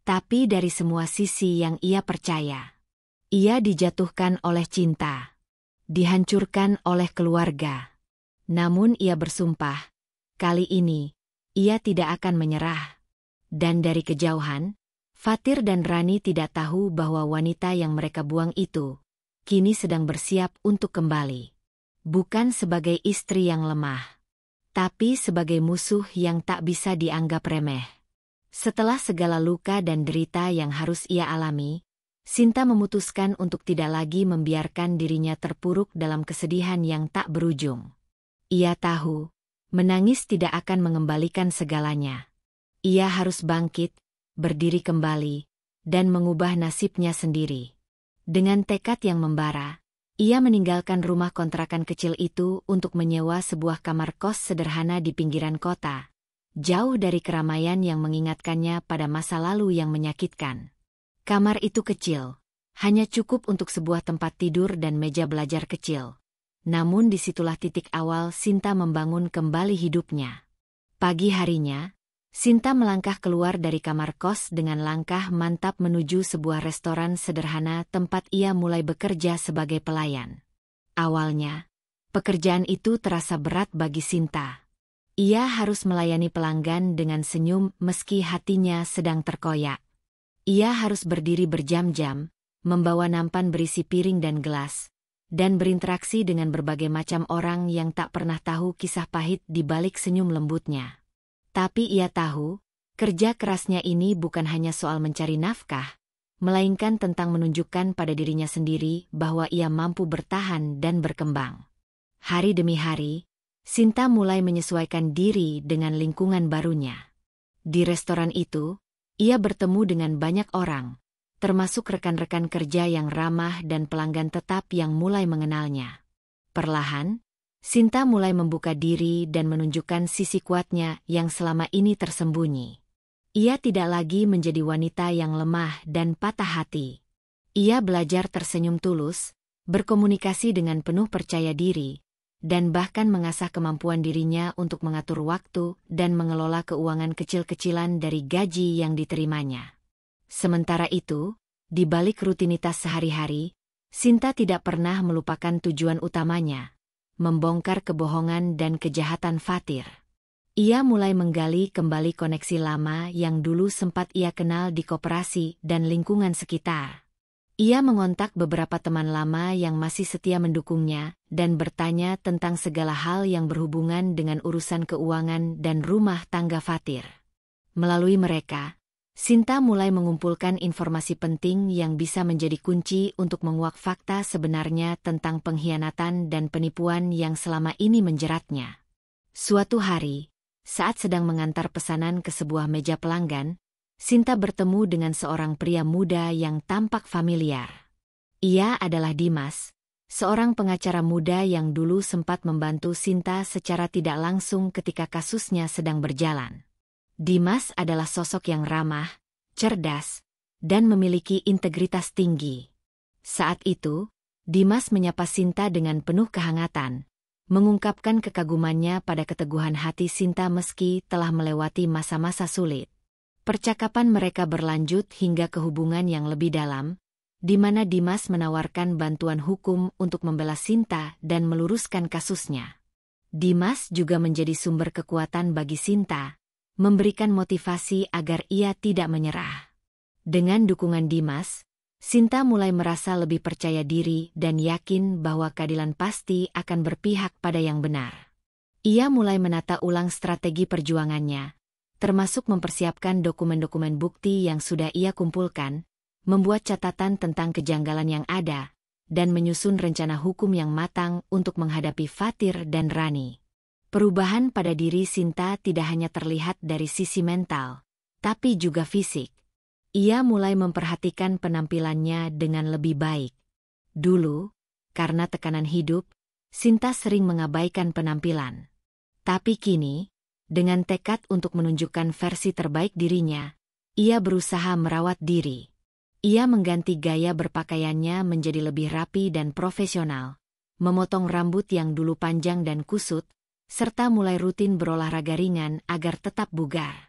tapi dari semua sisi yang ia percaya. Ia dijatuhkan oleh cinta, dihancurkan oleh keluarga. Namun ia bersumpah, kali ini, ia tidak akan menyerah. Dan dari kejauhan, Fatir dan Rani tidak tahu bahwa wanita yang mereka buang itu kini sedang bersiap untuk kembali. Bukan sebagai istri yang lemah, tapi sebagai musuh yang tak bisa dianggap remeh. Setelah segala luka dan derita yang harus ia alami, Sinta memutuskan untuk tidak lagi membiarkan dirinya terpuruk dalam kesedihan yang tak berujung. Ia tahu, menangis tidak akan mengembalikan segalanya. Ia harus bangkit, berdiri kembali, dan mengubah nasibnya sendiri. Dengan tekad yang membara, ia meninggalkan rumah kontrakan kecil itu untuk menyewa sebuah kamar kos sederhana di pinggiran kota, jauh dari keramaian yang mengingatkannya pada masa lalu yang menyakitkan. Kamar itu kecil, hanya cukup untuk sebuah tempat tidur dan meja belajar kecil. Namun disitulah titik awal Sinta membangun kembali hidupnya. Pagi harinya, Sinta melangkah keluar dari kamar kos dengan langkah mantap menuju sebuah restoran sederhana tempat ia mulai bekerja sebagai pelayan. Awalnya, pekerjaan itu terasa berat bagi Sinta. Ia harus melayani pelanggan dengan senyum meski hatinya sedang terkoyak. Ia harus berdiri berjam-jam, membawa nampan berisi piring dan gelas, dan berinteraksi dengan berbagai macam orang yang tak pernah tahu kisah pahit di balik senyum lembutnya. Tapi ia tahu, kerja kerasnya ini bukan hanya soal mencari nafkah, melainkan tentang menunjukkan pada dirinya sendiri bahwa ia mampu bertahan dan berkembang. Hari demi hari, Sinta mulai menyesuaikan diri dengan lingkungan barunya. Di restoran itu, ia bertemu dengan banyak orang, termasuk rekan-rekan kerja yang ramah dan pelanggan tetap yang mulai mengenalnya. Perlahan, Sinta mulai membuka diri dan menunjukkan sisi kuatnya yang selama ini tersembunyi. Ia tidak lagi menjadi wanita yang lemah dan patah hati. Ia belajar tersenyum tulus, berkomunikasi dengan penuh percaya diri, dan bahkan mengasah kemampuan dirinya untuk mengatur waktu dan mengelola keuangan kecil-kecilan dari gaji yang diterimanya. Sementara itu, di balik rutinitas sehari-hari, Sinta tidak pernah melupakan tujuan utamanya, membongkar kebohongan dan kejahatan Fatir. Ia mulai menggali kembali koneksi lama yang dulu sempat ia kenal di koperasi dan lingkungan sekitar. Ia mengontak beberapa teman lama yang masih setia mendukungnya dan bertanya tentang segala hal yang berhubungan dengan urusan keuangan dan rumah tangga Fatir. Melalui mereka, Sinta mulai mengumpulkan informasi penting yang bisa menjadi kunci untuk menguak fakta sebenarnya tentang pengkhianatan dan penipuan yang selama ini menjeratnya. Suatu hari, Saat sedang mengantar pesanan ke sebuah meja pelanggan, Sinta bertemu dengan seorang pria muda yang tampak familiar. Ia adalah Dimas, seorang pengacara muda yang dulu sempat membantu Sinta secara tidak langsung ketika kasusnya sedang berjalan. Dimas adalah sosok yang ramah, cerdas, dan memiliki integritas tinggi. Saat itu, Dimas menyapa Sinta dengan penuh kehangatan, mengungkapkan kekagumannya pada keteguhan hati Sinta meski telah melewati masa-masa sulit. Percakapan mereka berlanjut hingga ke hubungan yang lebih dalam, di mana Dimas menawarkan bantuan hukum untuk membela Sinta dan meluruskan kasusnya. Dimas juga menjadi sumber kekuatan bagi Sinta, memberikan motivasi agar ia tidak menyerah. Dengan dukungan Dimas, Sinta mulai merasa lebih percaya diri dan yakin bahwa keadilan pasti akan berpihak pada yang benar. Ia mulai menata ulang strategi perjuangannya, termasuk mempersiapkan dokumen-dokumen bukti yang sudah ia kumpulkan, membuat catatan tentang kejanggalan yang ada, dan menyusun rencana hukum yang matang untuk menghadapi Fatir dan Rani. Perubahan pada diri Sinta tidak hanya terlihat dari sisi mental, tapi juga fisik. Ia mulai memperhatikan penampilannya dengan lebih baik. Dulu, karena tekanan hidup, Sinta sering mengabaikan penampilan. Tapi kini, dengan tekad untuk menunjukkan versi terbaik dirinya, ia berusaha merawat diri. Ia mengganti gaya berpakaiannya menjadi lebih rapi dan profesional, memotong rambut yang dulu panjang dan kusut, serta mulai rutin berolahraga ringan agar tetap bugar.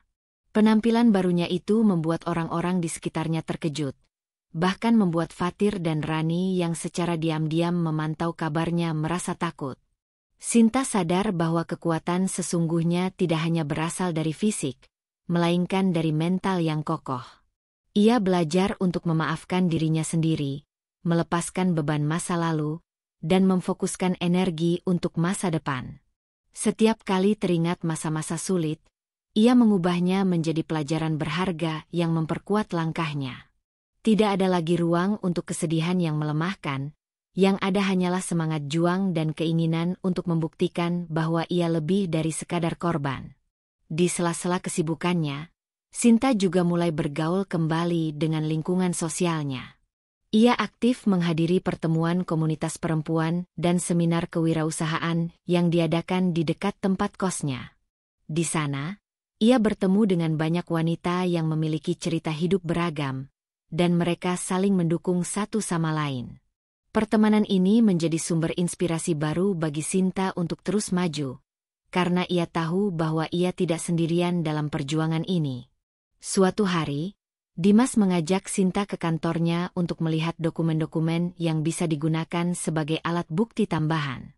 Penampilan barunya itu membuat orang-orang di sekitarnya terkejut, bahkan membuat Fatir dan Rani yang secara diam-diam memantau kabarnya merasa takut. Sinta sadar bahwa kekuatan sesungguhnya tidak hanya berasal dari fisik, melainkan dari mental yang kokoh. Ia belajar untuk memaafkan dirinya sendiri, melepaskan beban masa lalu, dan memfokuskan energi untuk masa depan. Setiap kali teringat masa-masa sulit, ia mengubahnya menjadi pelajaran berharga yang memperkuat langkahnya. Tidak ada lagi ruang untuk kesedihan yang melemahkan, yang ada hanyalah semangat juang dan keinginan untuk membuktikan bahwa ia lebih dari sekadar korban. Di sela-sela kesibukannya, Sinta juga mulai bergaul kembali dengan lingkungan sosialnya. Ia aktif menghadiri pertemuan komunitas perempuan dan seminar kewirausahaan yang diadakan di dekat tempat kosnya. Di sana, ia bertemu dengan banyak wanita yang memiliki cerita hidup beragam, dan mereka saling mendukung satu sama lain. Pertemanan ini menjadi sumber inspirasi baru bagi Sinta untuk terus maju, karena ia tahu bahwa ia tidak sendirian dalam perjuangan ini. Suatu hari, Dimas mengajak Sinta ke kantornya untuk melihat dokumen-dokumen yang bisa digunakan sebagai alat bukti tambahan.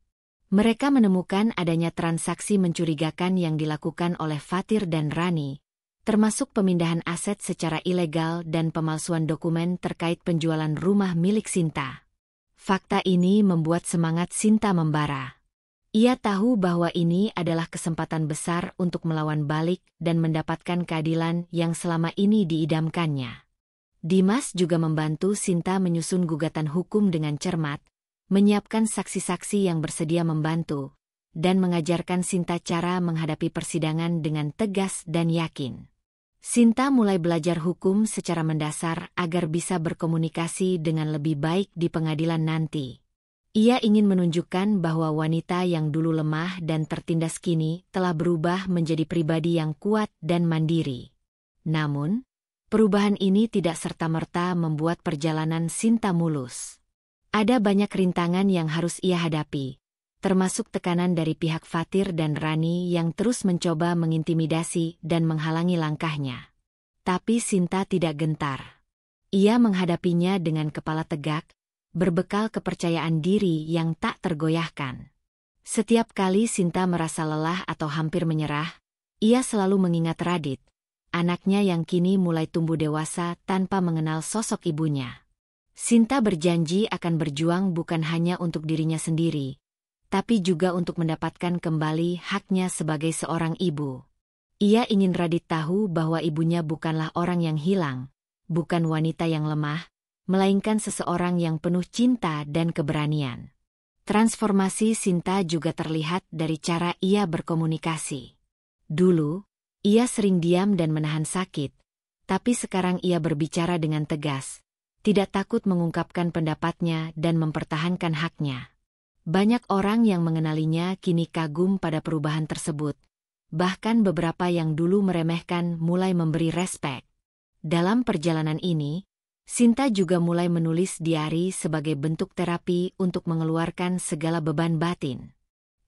Mereka menemukan adanya transaksi mencurigakan yang dilakukan oleh Fatir dan Rani, termasuk pemindahan aset secara ilegal dan pemalsuan dokumen terkait penjualan rumah milik Sinta. Fakta ini membuat semangat Sinta membara. Ia tahu bahwa ini adalah kesempatan besar untuk melawan balik dan mendapatkan keadilan yang selama ini diidamkannya. Dimas juga membantu Sinta menyusun gugatan hukum dengan cermat, menyiapkan saksi-saksi yang bersedia membantu, dan mengajarkan Sinta cara menghadapi persidangan dengan tegas dan yakin. Sinta mulai belajar hukum secara mendasar agar bisa berkomunikasi dengan lebih baik di pengadilan nanti. Ia ingin menunjukkan bahwa wanita yang dulu lemah dan tertindas kini telah berubah menjadi pribadi yang kuat dan mandiri. Namun, perubahan ini tidak serta-merta membuat perjalanan Sinta mulus. Ada banyak rintangan yang harus ia hadapi, termasuk tekanan dari pihak Fatir dan Rani yang terus mencoba mengintimidasi dan menghalangi langkahnya. Tapi Sinta tidak gentar. Ia menghadapinya dengan kepala tegak, berbekal kepercayaan diri yang tak tergoyahkan. Setiap kali Sinta merasa lelah atau hampir menyerah, ia selalu mengingat Radit, anaknya yang kini mulai tumbuh dewasa tanpa mengenal sosok ibunya. Sinta berjanji akan berjuang bukan hanya untuk dirinya sendiri, tapi juga untuk mendapatkan kembali haknya sebagai seorang ibu. Ia ingin Radit tahu bahwa ibunya bukanlah orang yang hilang, bukan wanita yang lemah, melainkan seseorang yang penuh cinta dan keberanian. Transformasi Sinta juga terlihat dari cara ia berkomunikasi. Dulu, ia sering diam dan menahan sakit, tapi sekarang ia berbicara dengan tegas, tidak takut mengungkapkan pendapatnya dan mempertahankan haknya. Banyak orang yang mengenalinya kini kagum pada perubahan tersebut. Bahkan beberapa yang dulu meremehkan mulai memberi respek. Dalam perjalanan ini, Sinta juga mulai menulis diari sebagai bentuk terapi untuk mengeluarkan segala beban batin.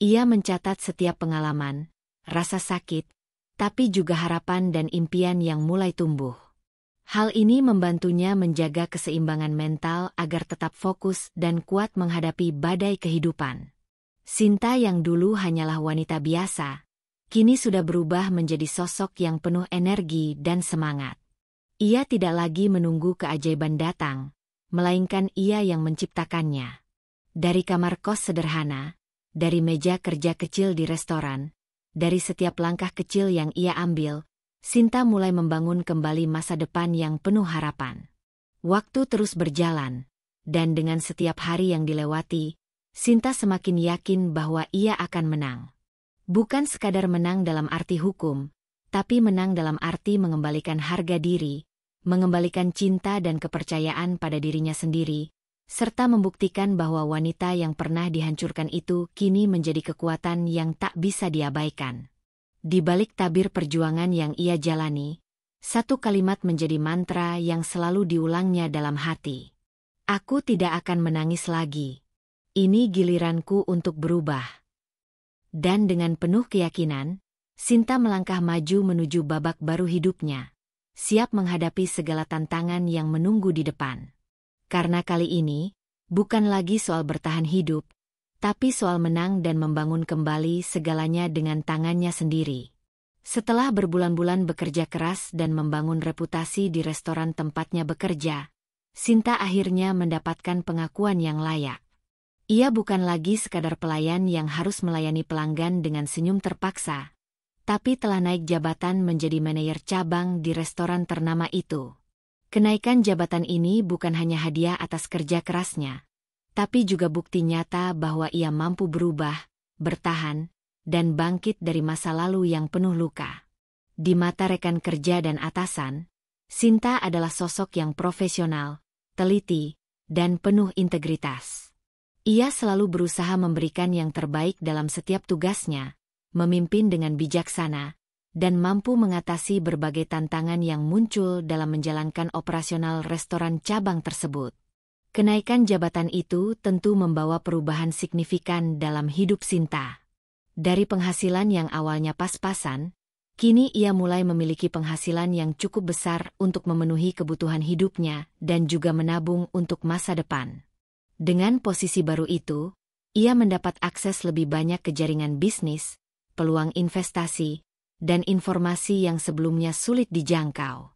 Ia mencatat setiap pengalaman, rasa sakit, tapi juga harapan dan impian yang mulai tumbuh. Hal ini membantunya menjaga keseimbangan mental agar tetap fokus dan kuat menghadapi badai kehidupan. Sinta yang dulu hanyalah wanita biasa, kini sudah berubah menjadi sosok yang penuh energi dan semangat. Ia tidak lagi menunggu keajaiban datang, melainkan ia yang menciptakannya. Dari kamar kos sederhana, dari meja kerja kecil di restoran, dari setiap langkah kecil yang ia ambil, Sinta mulai membangun kembali masa depan yang penuh harapan. Waktu terus berjalan, dan dengan setiap hari yang dilewati, Sinta semakin yakin bahwa ia akan menang. Bukan sekadar menang dalam arti hukum, tapi menang dalam arti mengembalikan harga diri, mengembalikan cinta dan kepercayaan pada dirinya sendiri, serta membuktikan bahwa wanita yang pernah dihancurkan itu kini menjadi kekuatan yang tak bisa diabaikan. Di balik tabir perjuangan yang ia jalani, satu kalimat menjadi mantra yang selalu diulangnya dalam hati. Aku tidak akan menangis lagi. Ini giliranku untuk berubah. Dan dengan penuh keyakinan, Sinta melangkah maju menuju babak baru hidupnya, siap menghadapi segala tantangan yang menunggu di depan. Karena kali ini, bukan lagi soal bertahan hidup, tapi soal menang dan membangun kembali segalanya dengan tangannya sendiri. Setelah berbulan-bulan bekerja keras dan membangun reputasi di restoran tempatnya bekerja, Sinta akhirnya mendapatkan pengakuan yang layak. Ia bukan lagi sekadar pelayan yang harus melayani pelanggan dengan senyum terpaksa, tapi telah naik jabatan menjadi manajer cabang di restoran ternama itu. Kenaikan jabatan ini bukan hanya hadiah atas kerja kerasnya, tapi juga bukti nyata bahwa ia mampu berubah, bertahan, dan bangkit dari masa lalu yang penuh luka. Di mata rekan kerja dan atasan, Sinta adalah sosok yang profesional, teliti, dan penuh integritas. Ia selalu berusaha memberikan yang terbaik dalam setiap tugasnya, memimpin dengan bijaksana, dan mampu mengatasi berbagai tantangan yang muncul dalam menjalankan operasional restoran cabang tersebut. Kenaikan jabatan itu tentu membawa perubahan signifikan dalam hidup Sinta. Dari penghasilan yang awalnya pas-pasan, kini ia mulai memiliki penghasilan yang cukup besar untuk memenuhi kebutuhan hidupnya dan juga menabung untuk masa depan. Dengan posisi baru itu, ia mendapat akses lebih banyak ke jaringan bisnis, peluang investasi, dan informasi yang sebelumnya sulit dijangkau.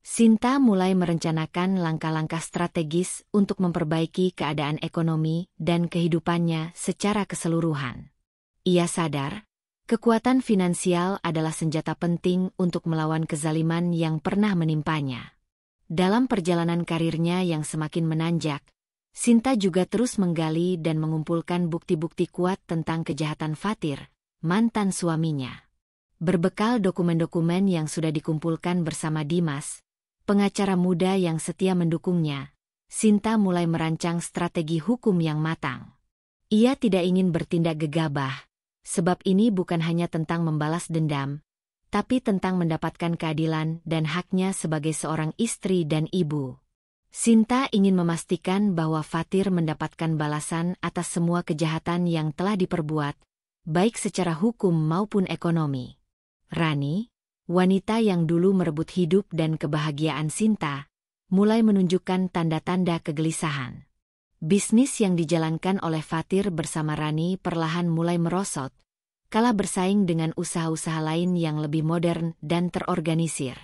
Sinta mulai merencanakan langkah-langkah strategis untuk memperbaiki keadaan ekonomi dan kehidupannya secara keseluruhan. Ia sadar, kekuatan finansial adalah senjata penting untuk melawan kezaliman yang pernah menimpanya. Dalam perjalanan karirnya yang semakin menanjak, Sinta juga terus menggali dan mengumpulkan bukti-bukti kuat tentang kejahatan Fatir, mantan suaminya. Berbekal dokumen-dokumen yang sudah dikumpulkan bersama Dimas, pengacara muda yang setia mendukungnya, Sinta mulai merancang strategi hukum yang matang. Ia tidak ingin bertindak gegabah, sebab ini bukan hanya tentang membalas dendam, tapi tentang mendapatkan keadilan dan haknya sebagai seorang istri dan ibu. Sinta ingin memastikan bahwa Fatir mendapatkan balasan atas semua kejahatan yang telah diperbuat, baik secara hukum maupun ekonomi. Rani, wanita yang dulu merebut hidup dan kebahagiaan Sinta, mulai menunjukkan tanda-tanda kegelisahan. Bisnis yang dijalankan oleh Fatir bersama Rani perlahan mulai merosot, kalah bersaing dengan usaha-usaha lain yang lebih modern dan terorganisir.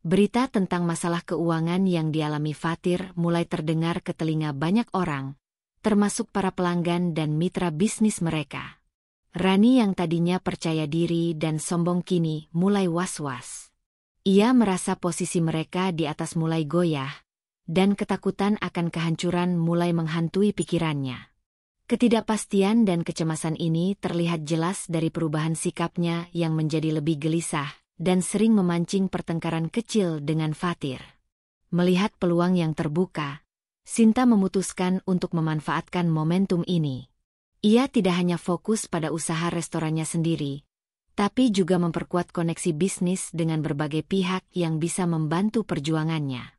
Berita tentang masalah keuangan yang dialami Fatir mulai terdengar ke telinga banyak orang, termasuk para pelanggan dan mitra bisnis mereka. Rani yang tadinya percaya diri dan sombong kini mulai was-was. Ia merasa posisi mereka di atas mulai goyah, dan ketakutan akan kehancuran mulai menghantui pikirannya. Ketidakpastian dan kecemasan ini terlihat jelas dari perubahan sikapnya yang menjadi lebih gelisah dan sering memancing pertengkaran kecil dengan Fatir. Melihat peluang yang terbuka, Sinta memutuskan untuk memanfaatkan momentum ini. Ia tidak hanya fokus pada usaha restorannya sendiri, tapi juga memperkuat koneksi bisnis dengan berbagai pihak yang bisa membantu perjuangannya.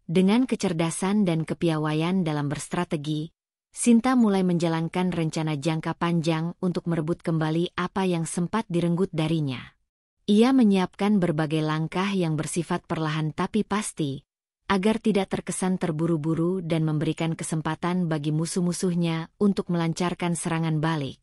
Dengan kecerdasan dan kepiawaian dalam berstrategi, Sinta mulai menjalankan rencana jangka panjang untuk merebut kembali apa yang sempat direnggut darinya. Ia menyiapkan berbagai langkah yang bersifat perlahan tapi pasti, agar tidak terkesan terburu-buru dan memberikan kesempatan bagi musuh-musuhnya untuk melancarkan serangan balik.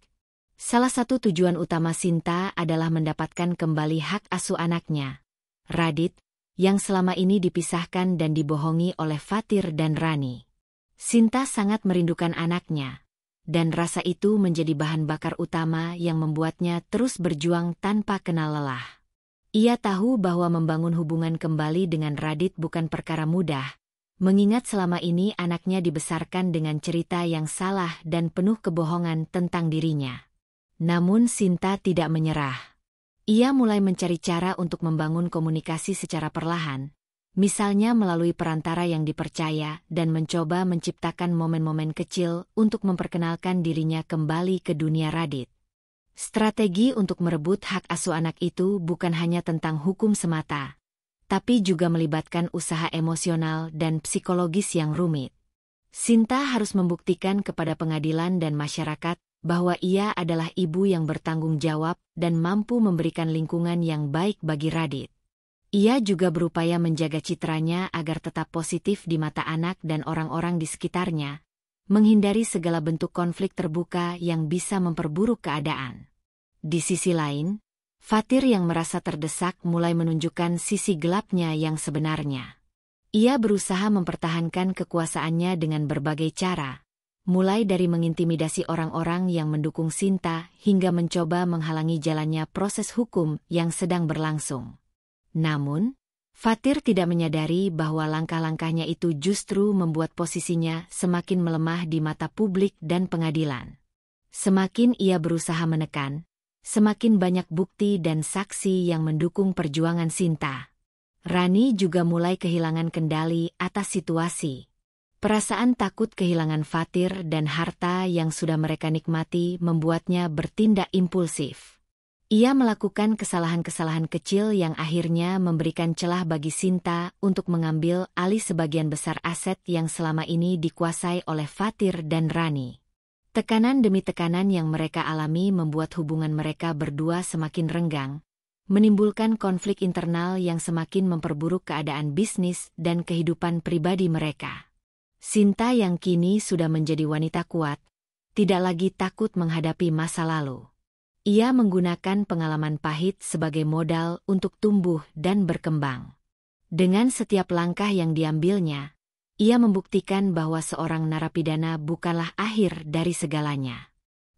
Salah satu tujuan utama Sinta adalah mendapatkan kembali hak asuh anaknya, Radit, yang selama ini dipisahkan dan dibohongi oleh Fatir dan Rani. Sinta sangat merindukan anaknya, dan rasa itu menjadi bahan bakar utama yang membuatnya terus berjuang tanpa kenal lelah. Ia tahu bahwa membangun hubungan kembali dengan Radit bukan perkara mudah, mengingat selama ini anaknya dibesarkan dengan cerita yang salah dan penuh kebohongan tentang dirinya. Namun Sinta tidak menyerah. Ia mulai mencari cara untuk membangun komunikasi secara perlahan, misalnya melalui perantara yang dipercaya dan mencoba menciptakan momen-momen kecil untuk memperkenalkan dirinya kembali ke dunia Radit. Strategi untuk merebut hak asuh anak itu bukan hanya tentang hukum semata, tapi juga melibatkan usaha emosional dan psikologis yang rumit. Sinta harus membuktikan kepada pengadilan dan masyarakat bahwa ia adalah ibu yang bertanggung jawab dan mampu memberikan lingkungan yang baik bagi Radit. Ia juga berupaya menjaga citranya agar tetap positif di mata anak dan orang-orang di sekitarnya, menghindari segala bentuk konflik terbuka yang bisa memperburuk keadaan. Di sisi lain, Fatir yang merasa terdesak mulai menunjukkan sisi gelapnya yang sebenarnya. Ia berusaha mempertahankan kekuasaannya dengan berbagai cara, mulai dari mengintimidasi orang-orang yang mendukung Sinta hingga mencoba menghalangi jalannya proses hukum yang sedang berlangsung. Namun, Fatir tidak menyadari bahwa langkah-langkahnya itu justru membuat posisinya semakin melemah di mata publik dan pengadilan. Semakin ia berusaha menekan, semakin banyak bukti dan saksi yang mendukung perjuangan Sinta. Rani juga mulai kehilangan kendali atas situasi. Perasaan takut kehilangan Fatir dan harta yang sudah mereka nikmati membuatnya bertindak impulsif. Ia melakukan kesalahan-kesalahan kecil yang akhirnya memberikan celah bagi Sinta untuk mengambil alih sebagian besar aset yang selama ini dikuasai oleh Fatir dan Rani. Tekanan demi tekanan yang mereka alami membuat hubungan mereka berdua semakin renggang, menimbulkan konflik internal yang semakin memperburuk keadaan bisnis dan kehidupan pribadi mereka. Sinta yang kini sudah menjadi wanita kuat, tidak lagi takut menghadapi masa lalu. Ia menggunakan pengalaman pahit sebagai modal untuk tumbuh dan berkembang. Dengan setiap langkah yang diambilnya, ia membuktikan bahwa seorang narapidana bukanlah akhir dari segalanya.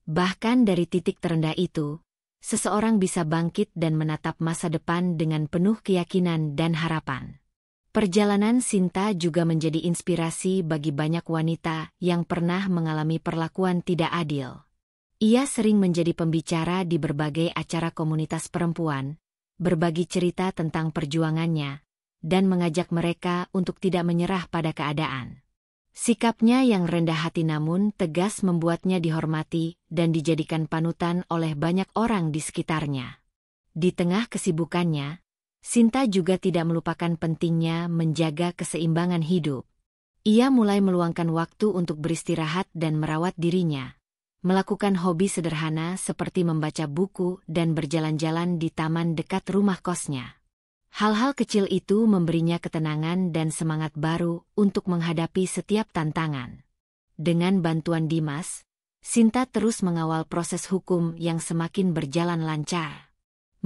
Bahkan dari titik terendah itu, seseorang bisa bangkit dan menatap masa depan dengan penuh keyakinan dan harapan. Perjalanan Sinta juga menjadi inspirasi bagi banyak wanita yang pernah mengalami perlakuan tidak adil. Ia sering menjadi pembicara di berbagai acara komunitas perempuan, berbagi cerita tentang perjuangannya, dan mengajak mereka untuk tidak menyerah pada keadaan. Sikapnya yang rendah hati namun tegas membuatnya dihormati dan dijadikan panutan oleh banyak orang di sekitarnya. Di tengah kesibukannya, Sinta juga tidak melupakan pentingnya menjaga keseimbangan hidup. Ia mulai meluangkan waktu untuk beristirahat dan merawat dirinya, melakukan hobi sederhana seperti membaca buku dan berjalan-jalan di taman dekat rumah kosnya. Hal-hal kecil itu memberinya ketenangan dan semangat baru untuk menghadapi setiap tantangan. Dengan bantuan Dimas, Sinta terus mengawal proses hukum yang semakin berjalan lancar.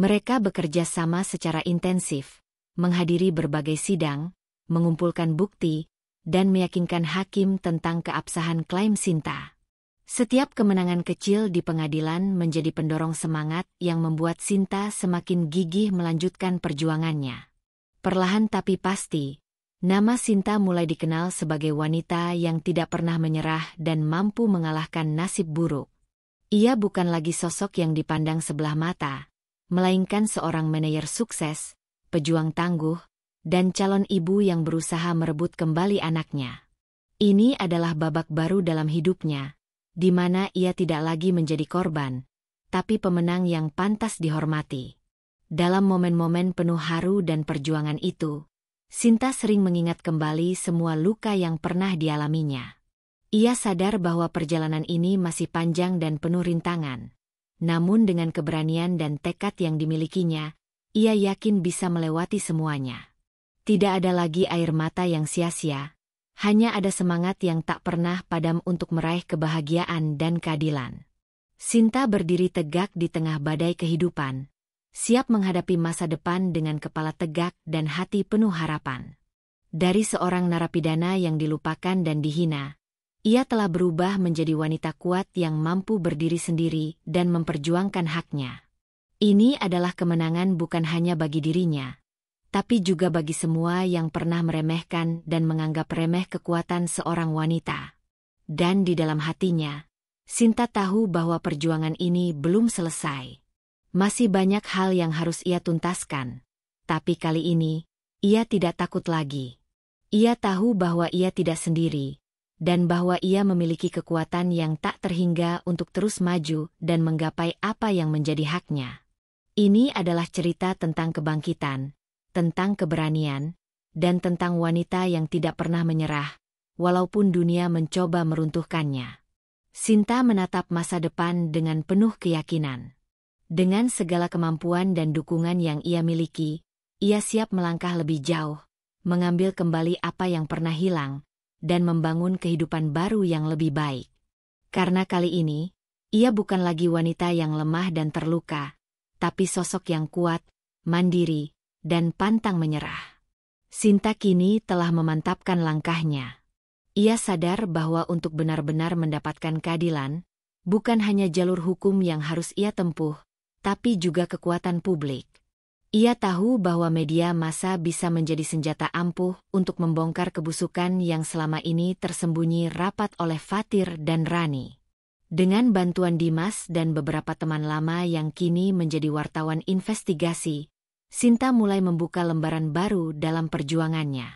Mereka bekerja sama secara intensif, menghadiri berbagai sidang, mengumpulkan bukti, dan meyakinkan hakim tentang keabsahan klaim Sinta. Setiap kemenangan kecil di pengadilan menjadi pendorong semangat yang membuat Sinta semakin gigih melanjutkan perjuangannya. Perlahan tapi pasti, Nama Sinta mulai dikenal sebagai wanita yang tidak pernah menyerah dan mampu mengalahkan nasib buruk. Ia bukan lagi sosok yang dipandang sebelah mata, melainkan seorang manajer sukses, pejuang tangguh, dan calon ibu yang berusaha merebut kembali anaknya. Ini adalah babak baru dalam hidupnya, di mana ia tidak lagi menjadi korban, tapi pemenang yang pantas dihormati. Dalam momen-momen penuh haru dan perjuangan itu, Sinta sering mengingat kembali semua luka yang pernah dialaminya. Ia sadar bahwa perjalanan ini masih panjang dan penuh rintangan. Namun dengan keberanian dan tekad yang dimilikinya, ia yakin bisa melewati semuanya. Tidak ada lagi air mata yang sia-sia, hanya ada semangat yang tak pernah padam untuk meraih kebahagiaan dan keadilan. Sinta berdiri tegak di tengah badai kehidupan, siap menghadapi masa depan dengan kepala tegak dan hati penuh harapan. Dari seorang narapidana yang dilupakan dan dihina, ia telah berubah menjadi wanita kuat yang mampu berdiri sendiri dan memperjuangkan haknya. Ini adalah kemenangan bukan hanya bagi dirinya, tapi juga bagi semua yang pernah meremehkan dan menganggap remeh kekuatan seorang wanita. Dan di dalam hatinya, Sinta tahu bahwa perjuangan ini belum selesai. Masih banyak hal yang harus ia tuntaskan, tapi kali ini, ia tidak takut lagi. Ia tahu bahwa ia tidak sendiri, dan bahwa ia memiliki kekuatan yang tak terhingga untuk terus maju dan menggapai apa yang menjadi haknya. Ini adalah cerita tentang kebangkitan, tentang keberanian, dan tentang wanita yang tidak pernah menyerah, walaupun dunia mencoba meruntuhkannya. Sinta menatap masa depan dengan penuh keyakinan. Dengan segala kemampuan dan dukungan yang ia miliki, ia siap melangkah lebih jauh, mengambil kembali apa yang pernah hilang, dan membangun kehidupan baru yang lebih baik. Karena kali ini, ia bukan lagi wanita yang lemah dan terluka, tapi sosok yang kuat, mandiri, dan pantang menyerah. Sinta kini telah memantapkan langkahnya. Ia sadar bahwa untuk benar-benar mendapatkan keadilan, bukan hanya jalur hukum yang harus ia tempuh, tapi juga kekuatan publik. Ia tahu bahwa media massa bisa menjadi senjata ampuh untuk membongkar kebusukan yang selama ini tersembunyi rapat oleh Fatir dan Rani. Dengan bantuan Dimas dan beberapa teman lama yang kini menjadi wartawan investigasi, Sinta mulai membuka lembaran baru dalam perjuangannya.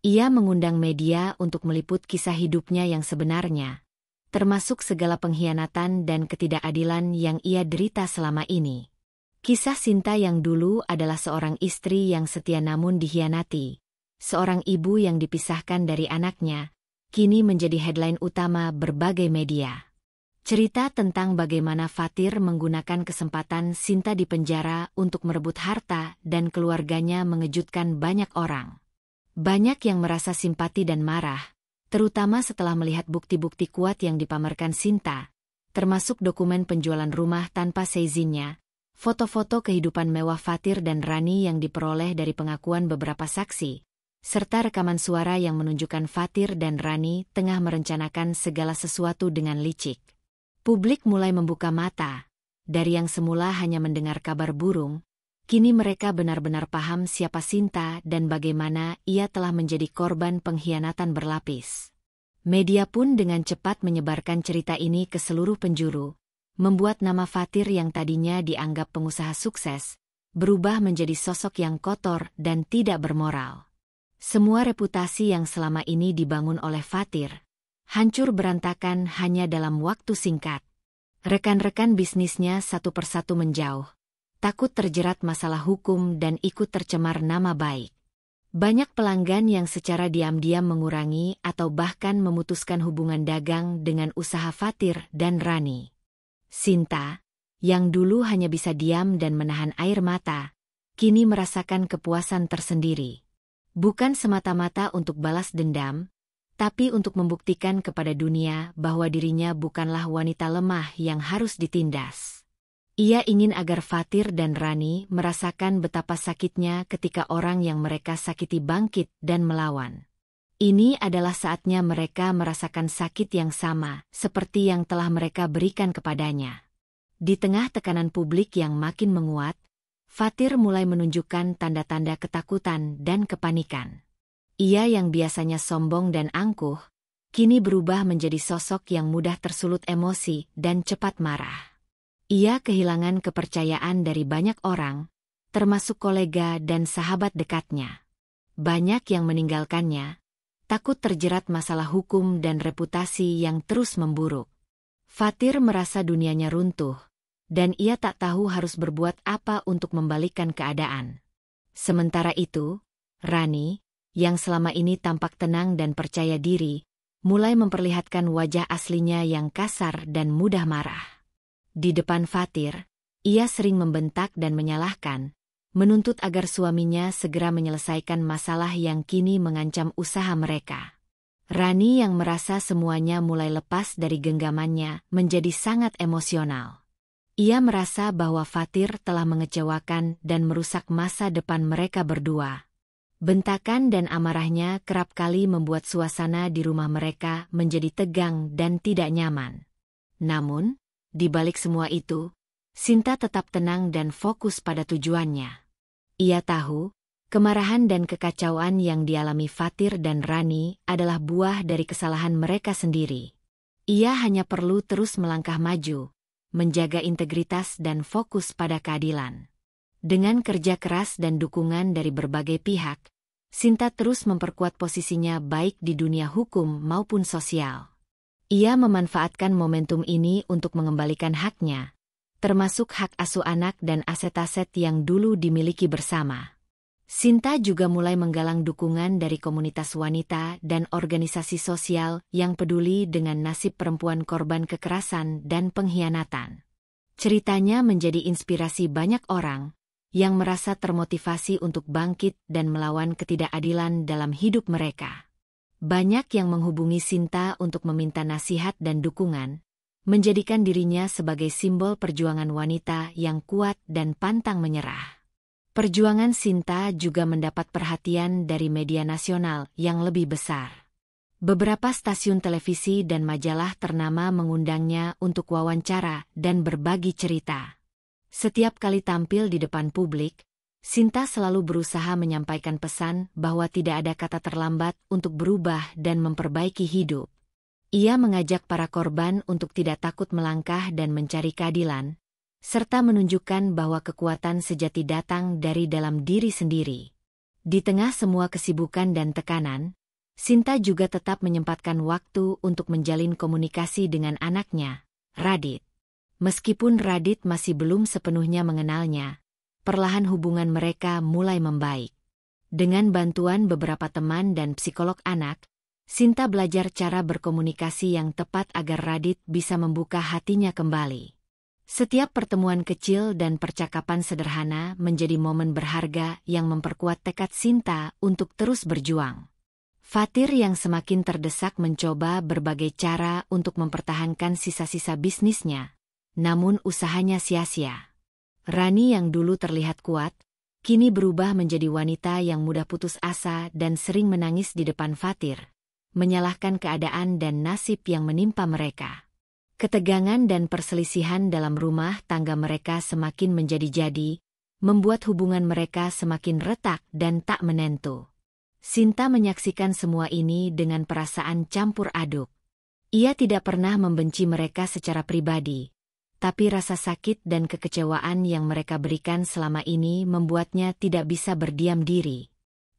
Ia mengundang media untuk meliput kisah hidupnya yang sebenarnya, termasuk segala pengkhianatan dan ketidakadilan yang ia derita selama ini. Kisah Sinta yang dulu adalah seorang istri yang setia namun dikhianati, seorang ibu yang dipisahkan dari anaknya, kini menjadi headline utama berbagai media. Cerita tentang bagaimana Fatir menggunakan kesempatan Sinta di penjara untuk merebut harta dan keluarganya mengejutkan banyak orang. Banyak yang merasa simpati dan marah, terutama setelah melihat bukti-bukti kuat yang dipamerkan Sinta, termasuk dokumen penjualan rumah tanpa seizinnya, foto-foto kehidupan mewah Fatir dan Rani yang diperoleh dari pengakuan beberapa saksi, serta rekaman suara yang menunjukkan Fatir dan Rani tengah merencanakan segala sesuatu dengan licik. Publik mulai membuka mata, dari yang semula hanya mendengar kabar burung, kini mereka benar-benar paham siapa Sinta dan bagaimana ia telah menjadi korban pengkhianatan berlapis. Media pun dengan cepat menyebarkan cerita ini ke seluruh penjuru, membuat nama Fatir yang tadinya dianggap pengusaha sukses, berubah menjadi sosok yang kotor dan tidak bermoral. Semua reputasi yang selama ini dibangun oleh Fatir, hancur berantakan hanya dalam waktu singkat. Rekan-rekan bisnisnya satu persatu menjauh, takut terjerat masalah hukum dan ikut tercemar nama baik. Banyak pelanggan yang secara diam-diam mengurangi atau bahkan memutuskan hubungan dagang dengan usaha Fatir dan Rani. Sinta, yang dulu hanya bisa diam dan menahan air mata, kini merasakan kepuasan tersendiri. Bukan semata-mata untuk balas dendam, tapi untuk membuktikan kepada dunia bahwa dirinya bukanlah wanita lemah yang harus ditindas. Ia ingin agar Fatir dan Rani merasakan betapa sakitnya ketika orang yang mereka sakiti bangkit dan melawan. Ini adalah saatnya mereka merasakan sakit yang sama seperti yang telah mereka berikan kepadanya. Di tengah tekanan publik yang makin menguat, Fatir mulai menunjukkan tanda-tanda ketakutan dan kepanikan. Ia yang biasanya sombong dan angkuh, kini berubah menjadi sosok yang mudah tersulut emosi dan cepat marah. Ia kehilangan kepercayaan dari banyak orang, termasuk kolega dan sahabat dekatnya. Banyak yang meninggalkannya, takut terjerat masalah hukum dan reputasi yang terus memburuk. Fatir merasa dunianya runtuh, dan ia tak tahu harus berbuat apa untuk membalikkan keadaan. Sementara itu, Rani, yang selama ini tampak tenang dan percaya diri, mulai memperlihatkan wajah aslinya yang kasar dan mudah marah. Di depan Fatir, ia sering membentak dan menyalahkan, menuntut agar suaminya segera menyelesaikan masalah yang kini mengancam usaha mereka. Rani yang merasa semuanya mulai lepas dari genggamannya menjadi sangat emosional. Ia merasa bahwa Fatir telah mengecewakan dan merusak masa depan mereka berdua. Bentakan dan amarahnya kerap kali membuat suasana di rumah mereka menjadi tegang dan tidak nyaman. Namun, di balik semua itu, Sinta tetap tenang dan fokus pada tujuannya. Ia tahu, kemarahan dan kekacauan yang dialami Fatir dan Rani adalah buah dari kesalahan mereka sendiri. Ia hanya perlu terus melangkah maju, menjaga integritas dan fokus pada keadilan. Dengan kerja keras dan dukungan dari berbagai pihak, Sinta terus memperkuat posisinya baik di dunia hukum maupun sosial. Ia memanfaatkan momentum ini untuk mengembalikan haknya, termasuk hak asuh anak dan aset-aset yang dulu dimiliki bersama. Sinta juga mulai menggalang dukungan dari komunitas wanita dan organisasi sosial yang peduli dengan nasib perempuan korban kekerasan dan pengkhianatan. Ceritanya menjadi inspirasi banyak orang yang merasa termotivasi untuk bangkit dan melawan ketidakadilan dalam hidup mereka. Banyak yang menghubungi Sinta untuk meminta nasihat dan dukungan, menjadikan dirinya sebagai simbol perjuangan wanita yang kuat dan pantang menyerah. Perjuangan Sinta juga mendapat perhatian dari media nasional yang lebih besar. Beberapa stasiun televisi dan majalah ternama mengundangnya untuk wawancara dan berbagi cerita. Setiap kali tampil di depan publik, Sinta selalu berusaha menyampaikan pesan bahwa tidak ada kata terlambat untuk berubah dan memperbaiki hidup. Ia mengajak para korban untuk tidak takut melangkah dan mencari keadilan, serta menunjukkan bahwa kekuatan sejati datang dari dalam diri sendiri. Di tengah semua kesibukan dan tekanan, Sinta juga tetap menyempatkan waktu untuk menjalin komunikasi dengan anaknya, Radit. Meskipun Radit masih belum sepenuhnya mengenalnya, perlahan hubungan mereka mulai membaik. Dengan bantuan beberapa teman dan psikolog anak, Sinta belajar cara berkomunikasi yang tepat agar Radit bisa membuka hatinya kembali. Setiap pertemuan kecil dan percakapan sederhana menjadi momen berharga yang memperkuat tekad Sinta untuk terus berjuang. Fatir yang semakin terdesak mencoba berbagai cara untuk mempertahankan sisa-sisa bisnisnya, namun usahanya sia-sia. Rani yang dulu terlihat kuat, kini berubah menjadi wanita yang mudah putus asa dan sering menangis di depan Fatir, menyalahkan keadaan dan nasib yang menimpa mereka. Ketegangan dan perselisihan dalam rumah tangga mereka semakin menjadi-jadi, membuat hubungan mereka semakin retak dan tak menentu. Sinta menyaksikan semua ini dengan perasaan campur aduk. Ia tidak pernah membenci mereka secara pribadi, tapi rasa sakit dan kekecewaan yang mereka berikan selama ini membuatnya tidak bisa berdiam diri.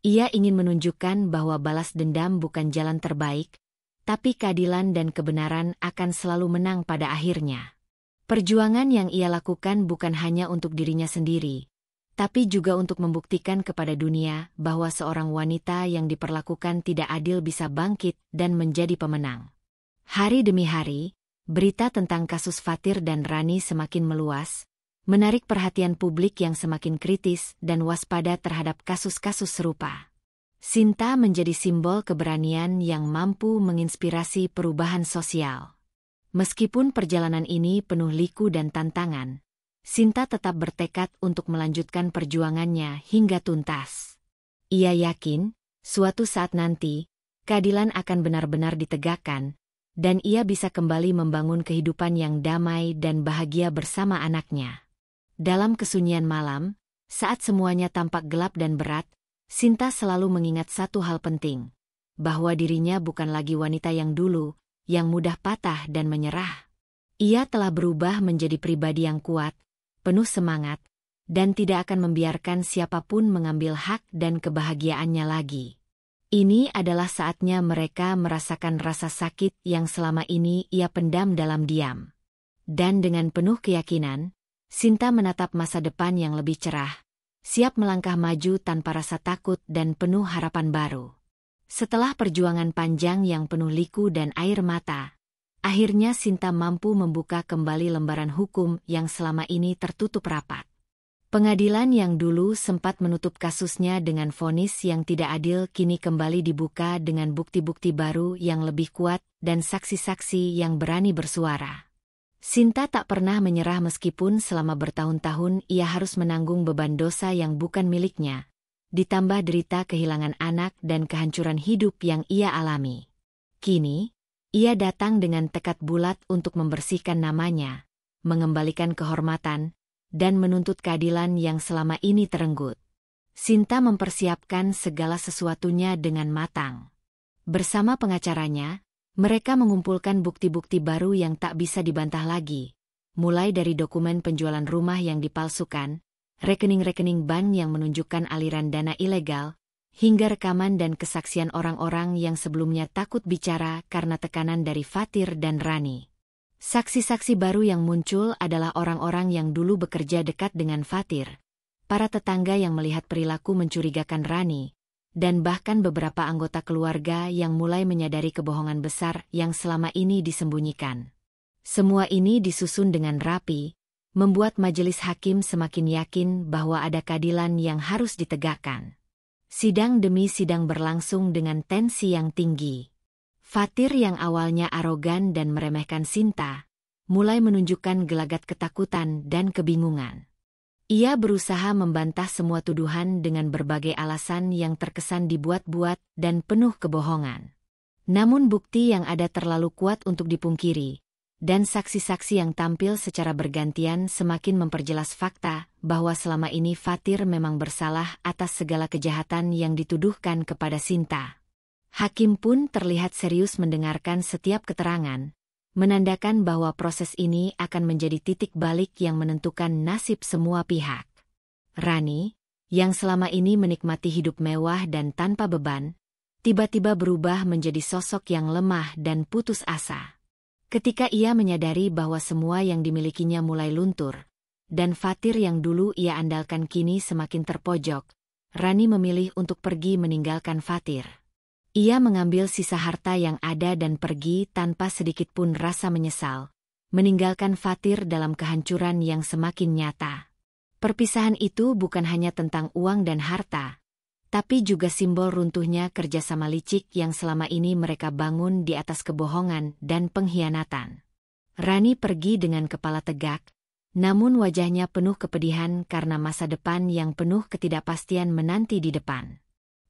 Ia ingin menunjukkan bahwa balas dendam bukan jalan terbaik, tapi keadilan dan kebenaran akan selalu menang pada akhirnya. Perjuangan yang ia lakukan bukan hanya untuk dirinya sendiri, tapi juga untuk membuktikan kepada dunia bahwa seorang wanita yang diperlakukan tidak adil bisa bangkit dan menjadi pemenang. Hari demi hari, berita tentang kasus Fatir dan Rani semakin meluas, menarik perhatian publik yang semakin kritis dan waspada terhadap kasus-kasus serupa. Sinta menjadi simbol keberanian yang mampu menginspirasi perubahan sosial. Meskipun perjalanan ini penuh liku dan tantangan, Sinta tetap bertekad untuk melanjutkan perjuangannya hingga tuntas. Ia yakin, suatu saat nanti, keadilan akan benar-benar ditegakkan, dan ia bisa kembali membangun kehidupan yang damai dan bahagia bersama anaknya. Dalam kesunyian malam, saat semuanya tampak gelap dan berat, Sinta selalu mengingat satu hal penting, bahwa dirinya bukan lagi wanita yang dulu, yang mudah patah dan menyerah. Ia telah berubah menjadi pribadi yang kuat, penuh semangat, dan tidak akan membiarkan siapapun mengambil hak dan kebahagiaannya lagi. Ini adalah saatnya mereka merasakan rasa sakit yang selama ini ia pendam dalam diam. Dan dengan penuh keyakinan, Sinta menatap masa depan yang lebih cerah, siap melangkah maju tanpa rasa takut dan penuh harapan baru. Setelah perjuangan panjang yang penuh liku dan air mata, akhirnya Sinta mampu membuka kembali lembaran hukum yang selama ini tertutup rapat. Pengadilan yang dulu sempat menutup kasusnya dengan vonis yang tidak adil kini kembali dibuka dengan bukti-bukti baru yang lebih kuat dan saksi-saksi yang berani bersuara. Sinta tak pernah menyerah meskipun selama bertahun-tahun ia harus menanggung beban dosa yang bukan miliknya, ditambah derita kehilangan anak dan kehancuran hidup yang ia alami. Kini, ia datang dengan tekad bulat untuk membersihkan namanya, mengembalikan kehormatan, dan menuntut keadilan yang selama ini terenggut. Sinta mempersiapkan segala sesuatunya dengan matang. Bersama pengacaranya, mereka mengumpulkan bukti-bukti baru yang tak bisa dibantah lagi, mulai dari dokumen penjualan rumah yang dipalsukan, rekening-rekening bank yang menunjukkan aliran dana ilegal, hingga rekaman dan kesaksian orang-orang yang sebelumnya takut bicara karena tekanan dari Fatir dan Rani. Saksi-saksi baru yang muncul adalah orang-orang yang dulu bekerja dekat dengan Fatir, para tetangga yang melihat perilaku mencurigakan Rani, dan bahkan beberapa anggota keluarga yang mulai menyadari kebohongan besar yang selama ini disembunyikan. Semua ini disusun dengan rapi, membuat majelis hakim semakin yakin bahwa ada keadilan yang harus ditegakkan. Sidang demi sidang berlangsung dengan tensi yang tinggi. Fatir yang awalnya arogan dan meremehkan Sinta, mulai menunjukkan gelagat ketakutan dan kebingungan. Ia berusaha membantah semua tuduhan dengan berbagai alasan yang terkesan dibuat-buat dan penuh kebohongan. Namun bukti yang ada terlalu kuat untuk dipungkiri, dan saksi-saksi yang tampil secara bergantian semakin memperjelas fakta bahwa selama ini Fatir memang bersalah atas segala kejahatan yang dituduhkan kepada Sinta. Hakim pun terlihat serius mendengarkan setiap keterangan, menandakan bahwa proses ini akan menjadi titik balik yang menentukan nasib semua pihak. Rani, yang selama ini menikmati hidup mewah dan tanpa beban, tiba-tiba berubah menjadi sosok yang lemah dan putus asa. Ketika ia menyadari bahwa semua yang dimilikinya mulai luntur, dan Fatir yang dulu ia andalkan kini semakin terpojok, Rani memilih untuk pergi meninggalkan Fatir. Ia mengambil sisa harta yang ada dan pergi tanpa sedikit pun rasa menyesal, meninggalkan Fatir dalam kehancuran yang semakin nyata. Perpisahan itu bukan hanya tentang uang dan harta, tapi juga simbol runtuhnya kerjasama licik yang selama ini mereka bangun di atas kebohongan dan pengkhianatan. Rani pergi dengan kepala tegak, namun wajahnya penuh kepedihan karena masa depan yang penuh ketidakpastian menanti di depan.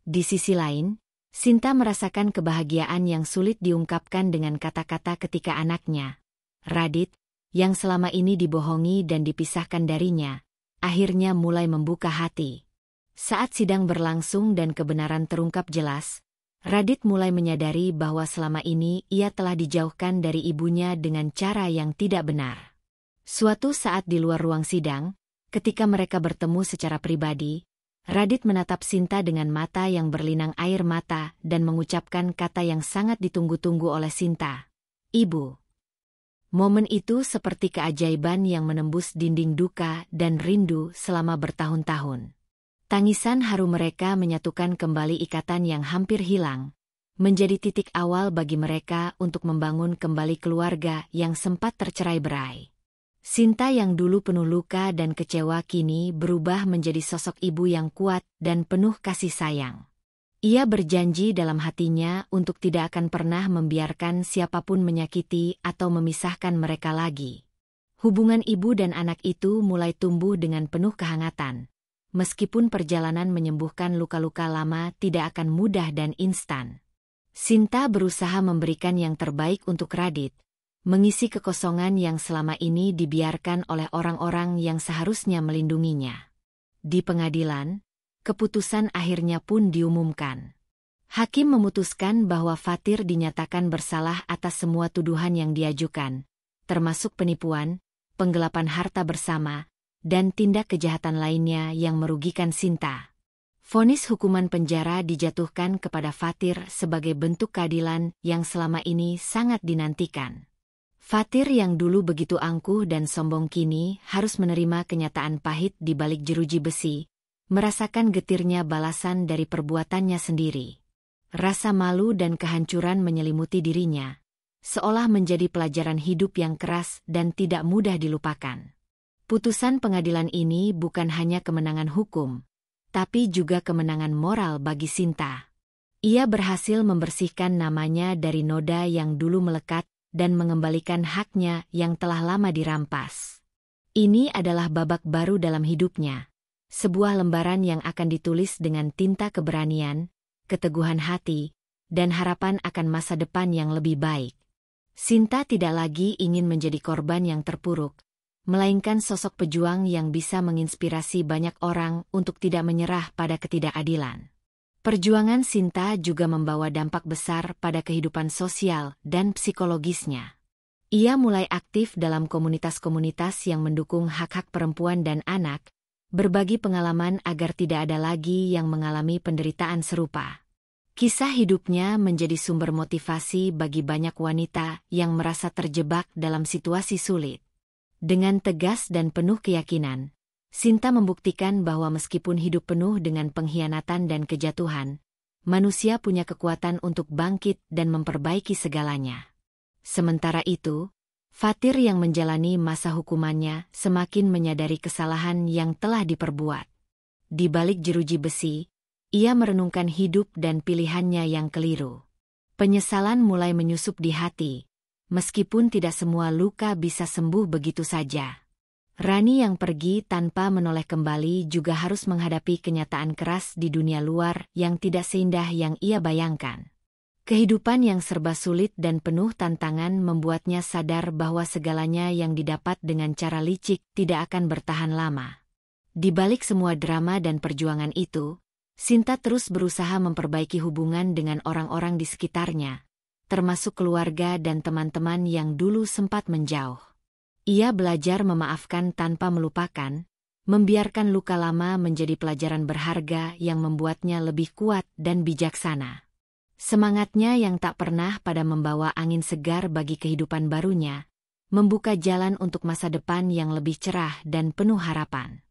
Di sisi lain, Sinta merasakan kebahagiaan yang sulit diungkapkan dengan kata-kata ketika anaknya, Radit, yang selama ini dibohongi dan dipisahkan darinya, akhirnya mulai membuka hati. Saat sidang berlangsung dan kebenaran terungkap jelas, Radit mulai menyadari bahwa selama ini ia telah dijauhkan dari ibunya dengan cara yang tidak benar. Suatu saat di luar ruang sidang, ketika mereka bertemu secara pribadi, Radit menatap Sinta dengan mata yang berlinang air mata dan mengucapkan kata yang sangat ditunggu-tunggu oleh Sinta. Ibu. Momen itu seperti keajaiban yang menembus dinding duka dan rindu selama bertahun-tahun. Tangisan haru mereka menyatukan kembali ikatan yang hampir hilang, menjadi titik awal bagi mereka untuk membangun kembali keluarga yang sempat tercerai-berai. Sinta yang dulu penuh luka dan kecewa kini berubah menjadi sosok ibu yang kuat dan penuh kasih sayang. Ia berjanji dalam hatinya untuk tidak akan pernah membiarkan siapapun menyakiti atau memisahkan mereka lagi. Hubungan ibu dan anak itu mulai tumbuh dengan penuh kehangatan. Meskipun perjalanan menyembuhkan luka-luka lama tidak akan mudah dan instan. Sinta berusaha memberikan yang terbaik untuk Radit, mengisi kekosongan yang selama ini dibiarkan oleh orang-orang yang seharusnya melindunginya. Di pengadilan, Keputusan akhirnya pun diumumkan. Hakim memutuskan bahwa Fatir dinyatakan bersalah atas semua tuduhan yang diajukan, termasuk penipuan, penggelapan harta bersama, dan tindak kejahatan lainnya yang merugikan Sinta. Vonis hukuman penjara dijatuhkan kepada Fatir sebagai bentuk keadilan yang selama ini sangat dinantikan. Fatir yang dulu begitu angkuh dan sombong kini harus menerima kenyataan pahit di balik jeruji besi, merasakan getirnya balasan dari perbuatannya sendiri. Rasa malu dan kehancuran menyelimuti dirinya, seolah menjadi pelajaran hidup yang keras dan tidak mudah dilupakan. Putusan pengadilan ini bukan hanya kemenangan hukum, tapi juga kemenangan moral bagi Sinta. Ia berhasil membersihkan namanya dari noda yang dulu melekat dan mengembalikan haknya yang telah lama dirampas. Ini adalah babak baru dalam hidupnya, sebuah lembaran yang akan ditulis dengan tinta keberanian, keteguhan hati, dan harapan akan masa depan yang lebih baik. Sinta tidak lagi ingin menjadi korban yang terpuruk, melainkan sosok pejuang yang bisa menginspirasi banyak orang untuk tidak menyerah pada ketidakadilan. Perjuangan Sinta juga membawa dampak besar pada kehidupan sosial dan psikologisnya. Ia mulai aktif dalam komunitas-komunitas yang mendukung hak-hak perempuan dan anak, berbagi pengalaman agar tidak ada lagi yang mengalami penderitaan serupa. Kisah hidupnya menjadi sumber motivasi bagi banyak wanita yang merasa terjebak dalam situasi sulit. Dengan tegas dan penuh keyakinan, Sinta membuktikan bahwa meskipun hidup penuh dengan pengkhianatan dan kejatuhan, manusia punya kekuatan untuk bangkit dan memperbaiki segalanya. Sementara itu, Fatir yang menjalani masa hukumannya semakin menyadari kesalahan yang telah diperbuat. Di balik jeruji besi, ia merenungkan hidup dan pilihannya yang keliru. Penyesalan mulai menyusup di hati, meskipun tidak semua luka bisa sembuh begitu saja. Rani yang pergi tanpa menoleh kembali juga harus menghadapi kenyataan keras di dunia luar yang tidak seindah yang ia bayangkan. Kehidupan yang serba sulit dan penuh tantangan membuatnya sadar bahwa segalanya yang didapat dengan cara licik tidak akan bertahan lama. Di balik semua drama dan perjuangan itu, Sinta terus berusaha memperbaiki hubungan dengan orang-orang di sekitarnya, termasuk keluarga dan teman-teman yang dulu sempat menjauh. Ia belajar memaafkan tanpa melupakan, membiarkan luka lama menjadi pelajaran berharga yang membuatnya lebih kuat dan bijaksana. Semangatnya yang tak pernah pada membawa angin segar bagi kehidupan barunya, membuka jalan untuk masa depan yang lebih cerah dan penuh harapan.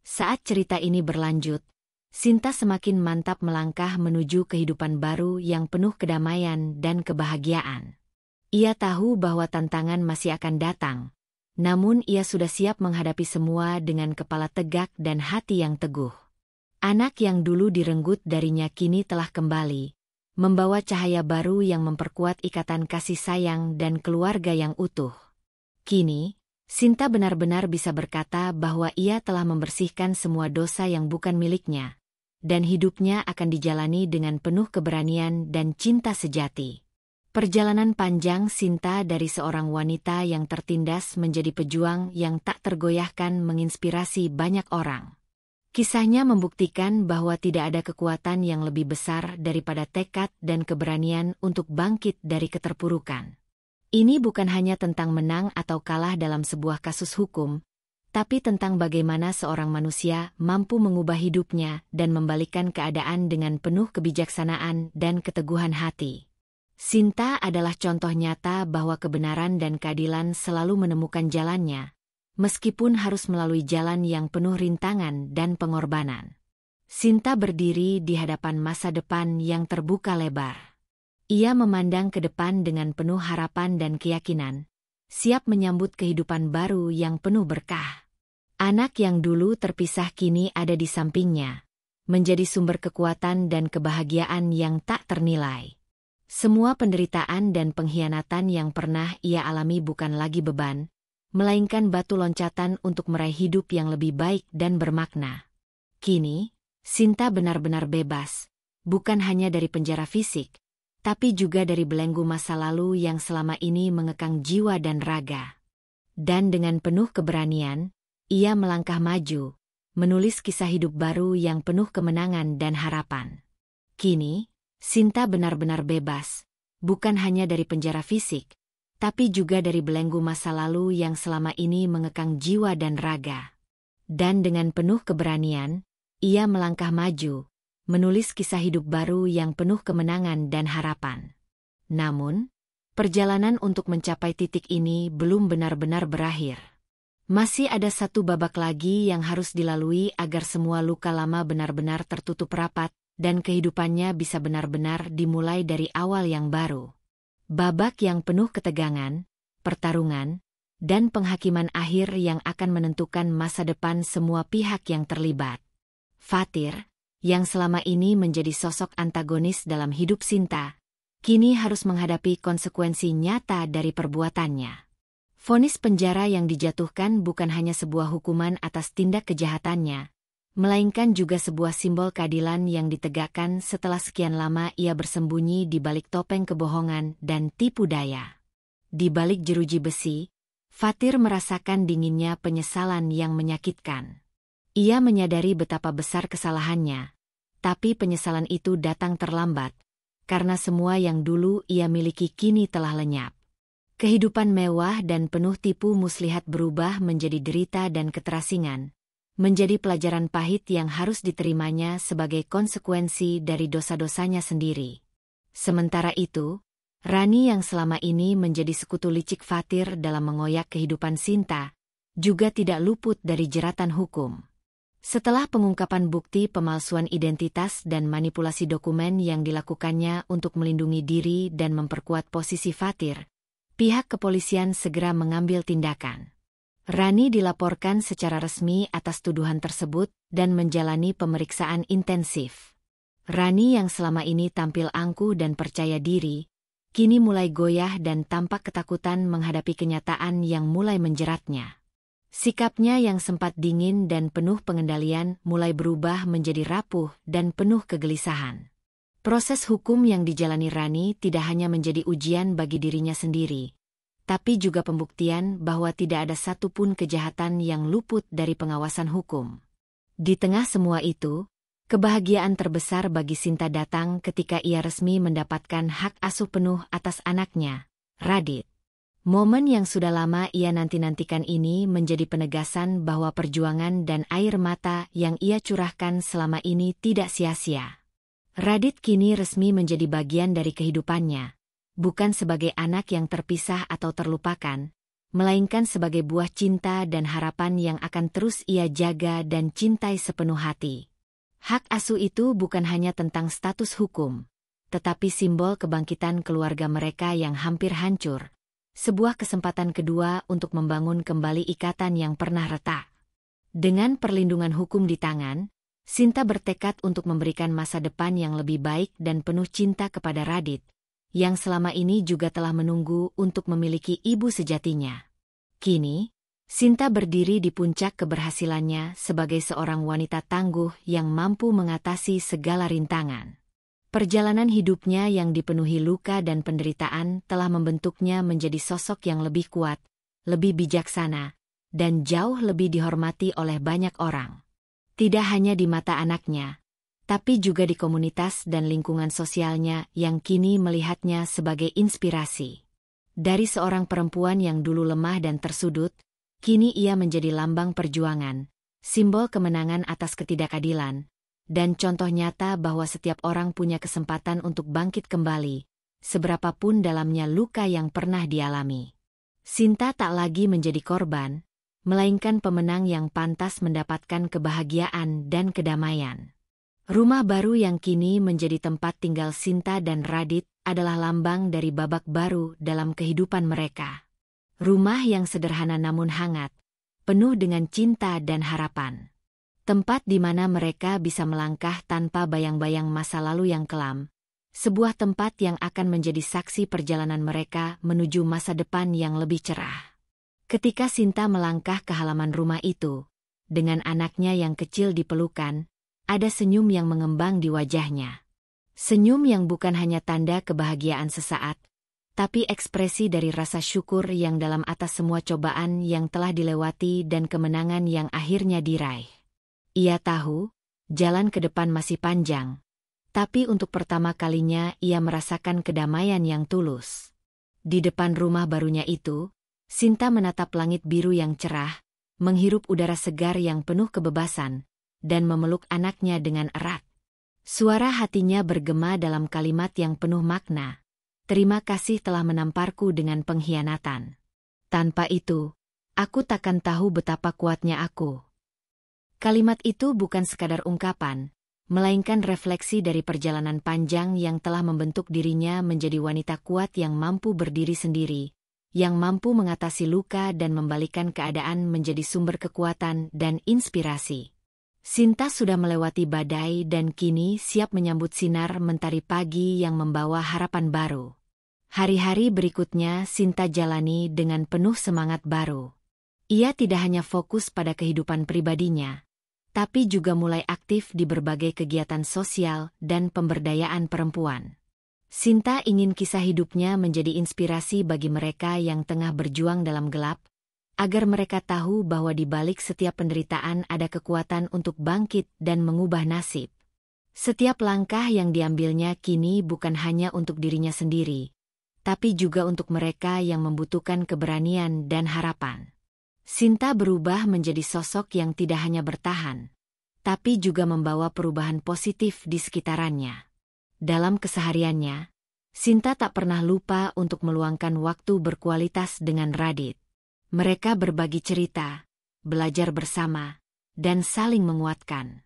Saat cerita ini berlanjut, Sinta semakin mantap melangkah menuju kehidupan baru yang penuh kedamaian dan kebahagiaan. Ia tahu bahwa tantangan masih akan datang, namun ia sudah siap menghadapi semua dengan kepala tegak dan hati yang teguh. Anak yang dulu direnggut darinya kini telah kembali, membawa cahaya baru yang memperkuat ikatan kasih sayang dan keluarga yang utuh. Kini, Sinta benar-benar bisa berkata bahwa ia telah membersihkan semua dosa yang bukan miliknya, dan hidupnya akan dijalani dengan penuh keberanian dan cinta sejati. Perjalanan panjang Sinta dari seorang wanita yang tertindas menjadi pejuang yang tak tergoyahkan menginspirasi banyak orang. Kisahnya membuktikan bahwa tidak ada kekuatan yang lebih besar daripada tekad dan keberanian untuk bangkit dari keterpurukan. Ini bukan hanya tentang menang atau kalah dalam sebuah kasus hukum, tapi tentang bagaimana seorang manusia mampu mengubah hidupnya dan membalikkan keadaan dengan penuh kebijaksanaan dan keteguhan hati. Sinta adalah contoh nyata bahwa kebenaran dan keadilan selalu menemukan jalannya, meskipun harus melalui jalan yang penuh rintangan dan pengorbanan. Sinta berdiri di hadapan masa depan yang terbuka lebar. Ia memandang ke depan dengan penuh harapan dan keyakinan, siap menyambut kehidupan baru yang penuh berkah. Anak yang dulu terpisah kini ada di sampingnya, menjadi sumber kekuatan dan kebahagiaan yang tak ternilai. Semua penderitaan dan pengkhianatan yang pernah ia alami bukan lagi beban, melainkan batu loncatan untuk meraih hidup yang lebih baik dan bermakna. Kini, Sinta benar-benar bebas, bukan hanya dari penjara fisik, tapi juga dari belenggu masa lalu yang selama ini mengekang jiwa dan raga. Dan dengan penuh keberanian, ia melangkah maju, menulis kisah hidup baru yang penuh kemenangan dan harapan. Kini, Sinta benar-benar bebas, bukan hanya dari penjara fisik, tapi juga dari belenggu masa lalu yang selama ini mengekang jiwa dan raga. Dan dengan penuh keberanian, ia melangkah maju, menulis kisah hidup baru yang penuh kemenangan dan harapan. Namun, perjalanan untuk mencapai titik ini belum benar-benar berakhir. Masih ada satu babak lagi yang harus dilalui agar semua luka lama benar-benar tertutup rapat dan kehidupannya bisa benar-benar dimulai dari awal yang baru. Babak yang penuh ketegangan, pertarungan, dan penghakiman akhir yang akan menentukan masa depan semua pihak yang terlibat. Fatir, yang selama ini menjadi sosok antagonis dalam hidup Sinta, kini harus menghadapi konsekuensi nyata dari perbuatannya. Vonis penjara yang dijatuhkan bukan hanya sebuah hukuman atas tindak kejahatannya, melainkan juga sebuah simbol keadilan yang ditegakkan setelah sekian lama ia bersembunyi di balik topeng kebohongan dan tipu daya. Di balik jeruji besi, Fatir merasakan dinginnya penyesalan yang menyakitkan. Ia menyadari betapa besar kesalahannya, tapi penyesalan itu datang terlambat, karena semua yang dulu ia miliki kini telah lenyap. Kehidupan mewah dan penuh tipu muslihat berubah menjadi derita dan keterasingan, menjadi pelajaran pahit yang harus diterimanya sebagai konsekuensi dari dosa-dosanya sendiri. Sementara itu, Rani yang selama ini menjadi sekutu licik Fatir dalam mengoyak kehidupan Sinta, juga tidak luput dari jeratan hukum. Setelah pengungkapan bukti pemalsuan identitas dan manipulasi dokumen yang dilakukannya untuk melindungi diri dan memperkuat posisi Fatir, pihak kepolisian segera mengambil tindakan. Rani dilaporkan secara resmi atas tuduhan tersebut dan menjalani pemeriksaan intensif. Rani yang selama ini tampil angkuh dan percaya diri, kini mulai goyah dan tampak ketakutan menghadapi kenyataan yang mulai menjeratnya. Sikapnya yang sempat dingin dan penuh pengendalian mulai berubah menjadi rapuh dan penuh kegelisahan. Proses hukum yang dijalani Rani tidak hanya menjadi ujian bagi dirinya sendiri, tapi juga pembuktian bahwa tidak ada satupun kejahatan yang luput dari pengawasan hukum. Di tengah semua itu, kebahagiaan terbesar bagi Sinta datang ketika ia resmi mendapatkan hak asuh penuh atas anaknya, Radit. Momen yang sudah lama ia nanti-nantikan ini menjadi penegasan bahwa perjuangan dan air mata yang ia curahkan selama ini tidak sia-sia. Radit kini resmi menjadi bagian dari kehidupannya, bukan sebagai anak yang terpisah atau terlupakan, melainkan sebagai buah cinta dan harapan yang akan terus ia jaga dan cintai sepenuh hati. Hak asuh itu bukan hanya tentang status hukum, tetapi simbol kebangkitan keluarga mereka yang hampir hancur, sebuah kesempatan kedua untuk membangun kembali ikatan yang pernah retak. Dengan perlindungan hukum di tangan, Sinta bertekad untuk memberikan masa depan yang lebih baik dan penuh cinta kepada Radit, yang selama ini juga telah menunggu untuk memiliki ibu sejatinya. Kini, Sinta berdiri di puncak keberhasilannya sebagai seorang wanita tangguh yang mampu mengatasi segala rintangan. Perjalanan hidupnya yang dipenuhi luka dan penderitaan telah membentuknya menjadi sosok yang lebih kuat, lebih bijaksana, dan jauh lebih dihormati oleh banyak orang. Tidak hanya di mata anaknya, tapi juga di komunitas dan lingkungan sosialnya yang kini melihatnya sebagai inspirasi. Dari seorang perempuan yang dulu lemah dan tersudut, kini ia menjadi lambang perjuangan, simbol kemenangan atas ketidakadilan, dan contoh nyata bahwa setiap orang punya kesempatan untuk bangkit kembali, seberapapun dalamnya luka yang pernah dialami. Sinta tak lagi menjadi korban, melainkan pemenang yang pantas mendapatkan kebahagiaan dan kedamaian. Rumah baru yang kini menjadi tempat tinggal Sinta dan Radit adalah lambang dari babak baru dalam kehidupan mereka. Rumah yang sederhana namun hangat, penuh dengan cinta dan harapan. Tempat di mana mereka bisa melangkah tanpa bayang-bayang masa lalu yang kelam. Sebuah tempat yang akan menjadi saksi perjalanan mereka menuju masa depan yang lebih cerah. Ketika Sinta melangkah ke halaman rumah itu, dengan anaknya yang kecil di pelukan, ada senyum yang mengembang di wajahnya. Senyum yang bukan hanya tanda kebahagiaan sesaat, tapi ekspresi dari rasa syukur yang dalam atas semua cobaan yang telah dilewati dan kemenangan yang akhirnya diraih. Ia tahu, jalan ke depan masih panjang. Tapi untuk pertama kalinya ia merasakan kedamaian yang tulus. Di depan rumah barunya itu, Sinta menatap langit biru yang cerah, menghirup udara segar yang penuh kebebasan, dan memeluk anaknya dengan erat. Suara hatinya bergema dalam kalimat yang penuh makna. Terima kasih telah menamparku dengan pengkhianatan. Tanpa itu, aku takkan tahu betapa kuatnya aku. Kalimat itu bukan sekadar ungkapan, melainkan refleksi dari perjalanan panjang yang telah membentuk dirinya menjadi wanita kuat yang mampu berdiri sendiri, yang mampu mengatasi luka dan membalikan keadaan menjadi sumber kekuatan dan inspirasi. Sinta sudah melewati badai dan kini siap menyambut sinar mentari pagi yang membawa harapan baru. Hari-hari berikutnya Sinta jalani dengan penuh semangat baru. Ia tidak hanya fokus pada kehidupan pribadinya, tapi juga mulai aktif di berbagai kegiatan sosial dan pemberdayaan perempuan. Sinta ingin kisah hidupnya menjadi inspirasi bagi mereka yang tengah berjuang dalam gelap, agar mereka tahu bahwa di balik setiap penderitaan ada kekuatan untuk bangkit dan mengubah nasib. Setiap langkah yang diambilnya kini bukan hanya untuk dirinya sendiri, tapi juga untuk mereka yang membutuhkan keberanian dan harapan. Sinta berubah menjadi sosok yang tidak hanya bertahan, tapi juga membawa perubahan positif di sekitarannya. Dalam kesehariannya, Sinta tak pernah lupa untuk meluangkan waktu berkualitas dengan Radit. Mereka berbagi cerita, belajar bersama, dan saling menguatkan.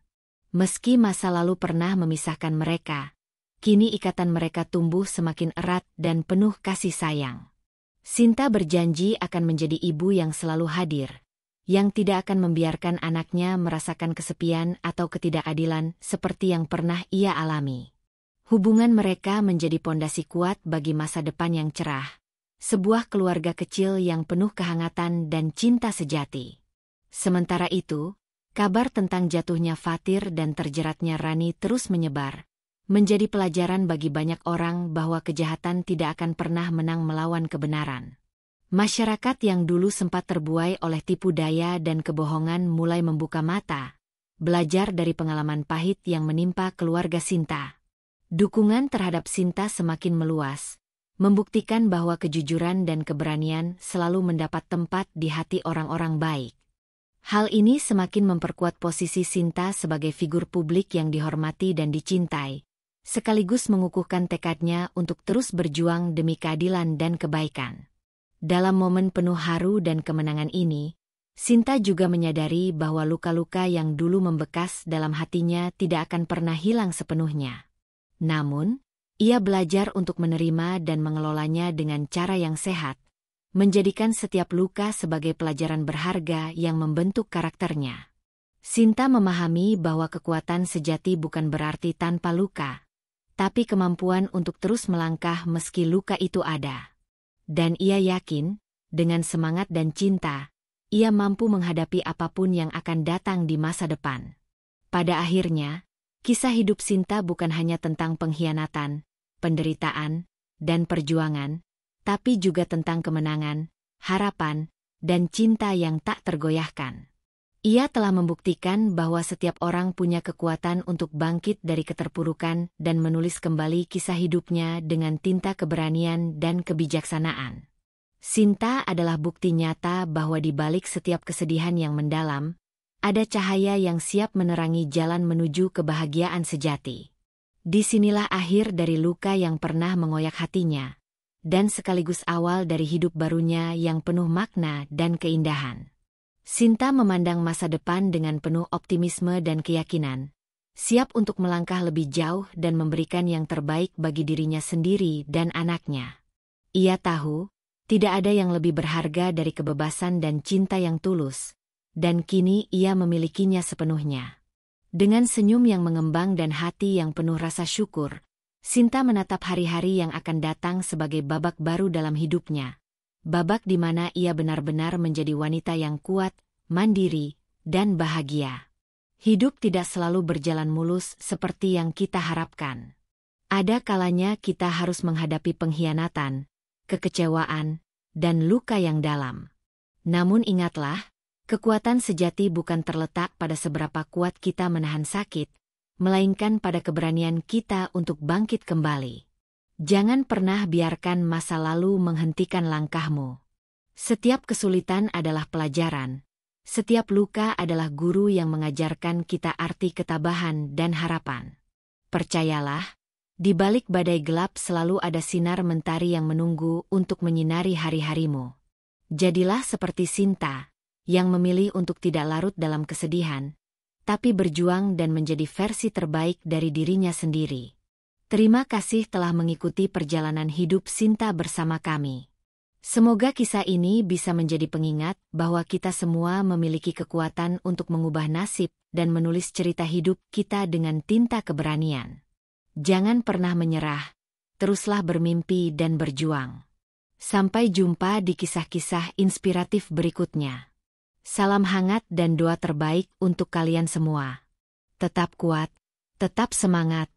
Meski masa lalu pernah memisahkan mereka, kini ikatan mereka tumbuh semakin erat dan penuh kasih sayang. Sinta berjanji akan menjadi ibu yang selalu hadir, yang tidak akan membiarkan anaknya merasakan kesepian atau ketidakadilan seperti yang pernah ia alami. Hubungan mereka menjadi pondasi kuat bagi masa depan yang cerah, sebuah keluarga kecil yang penuh kehangatan dan cinta sejati. Sementara itu, kabar tentang jatuhnya Fatir dan terjeratnya Rani terus menyebar, menjadi pelajaran bagi banyak orang bahwa kejahatan tidak akan pernah menang melawan kebenaran. Masyarakat yang dulu sempat terbuai oleh tipu daya dan kebohongan mulai membuka mata, belajar dari pengalaman pahit yang menimpa keluarga Sinta. Dukungan terhadap Sinta semakin meluas, membuktikan bahwa kejujuran dan keberanian selalu mendapat tempat di hati orang-orang baik. Hal ini semakin memperkuat posisi Sinta sebagai figur publik yang dihormati dan dicintai, sekaligus mengukuhkan tekadnya untuk terus berjuang demi keadilan dan kebaikan. Dalam momen penuh haru dan kemenangan ini, Sinta juga menyadari bahwa luka-luka yang dulu membekas dalam hatinya tidak akan pernah hilang sepenuhnya. Namun, ia belajar untuk menerima dan mengelolanya dengan cara yang sehat, menjadikan setiap luka sebagai pelajaran berharga yang membentuk karakternya. Sinta memahami bahwa kekuatan sejati bukan berarti tanpa luka, tapi kemampuan untuk terus melangkah meski luka itu ada. Dan ia yakin, dengan semangat dan cinta, ia mampu menghadapi apapun yang akan datang di masa depan. Pada akhirnya, kisah hidup Sinta bukan hanya tentang pengkhianatan, penderitaan, dan perjuangan, tapi juga tentang kemenangan, harapan, dan cinta yang tak tergoyahkan. Ia telah membuktikan bahwa setiap orang punya kekuatan untuk bangkit dari keterpurukan dan menulis kembali kisah hidupnya dengan tinta keberanian dan kebijaksanaan. Sinta adalah bukti nyata bahwa di balik setiap kesedihan yang mendalam, ada cahaya yang siap menerangi jalan menuju kebahagiaan sejati. Disinilah akhir dari luka yang pernah mengoyak hatinya, dan sekaligus awal dari hidup barunya yang penuh makna dan keindahan. Sinta memandang masa depan dengan penuh optimisme dan keyakinan, siap untuk melangkah lebih jauh dan memberikan yang terbaik bagi dirinya sendiri dan anaknya. Ia tahu, tidak ada yang lebih berharga dari kebebasan dan cinta yang tulus, dan kini ia memilikinya sepenuhnya. Dengan senyum yang mengembang dan hati yang penuh rasa syukur, Sinta menatap hari-hari yang akan datang sebagai babak baru dalam hidupnya. Babak di mana ia benar-benar menjadi wanita yang kuat, mandiri, dan bahagia. Hidup tidak selalu berjalan mulus seperti yang kita harapkan. Ada kalanya kita harus menghadapi pengkhianatan, kekecewaan, dan luka yang dalam. Namun ingatlah, Kekuatan sejati bukan terletak pada seberapa kuat kita menahan sakit, melainkan pada keberanian kita untuk bangkit kembali. Jangan pernah biarkan masa lalu menghentikan langkahmu. Setiap kesulitan adalah pelajaran. Setiap luka adalah guru yang mengajarkan kita arti ketabahan dan harapan. Percayalah, di balik badai gelap selalu ada sinar mentari yang menunggu untuk menyinari hari-harimu. Jadilah seperti Sinta, yang memilih untuk tidak larut dalam kesedihan, tapi berjuang dan menjadi versi terbaik dari dirinya sendiri. Terima kasih telah mengikuti perjalanan hidup Sinta bersama kami. Semoga kisah ini bisa menjadi pengingat bahwa kita semua memiliki kekuatan untuk mengubah nasib dan menulis cerita hidup kita dengan tinta keberanian. Jangan pernah menyerah, teruslah bermimpi dan berjuang. Sampai jumpa di kisah-kisah inspiratif berikutnya. Salam hangat dan doa terbaik untuk kalian semua. Tetap kuat, tetap semangat,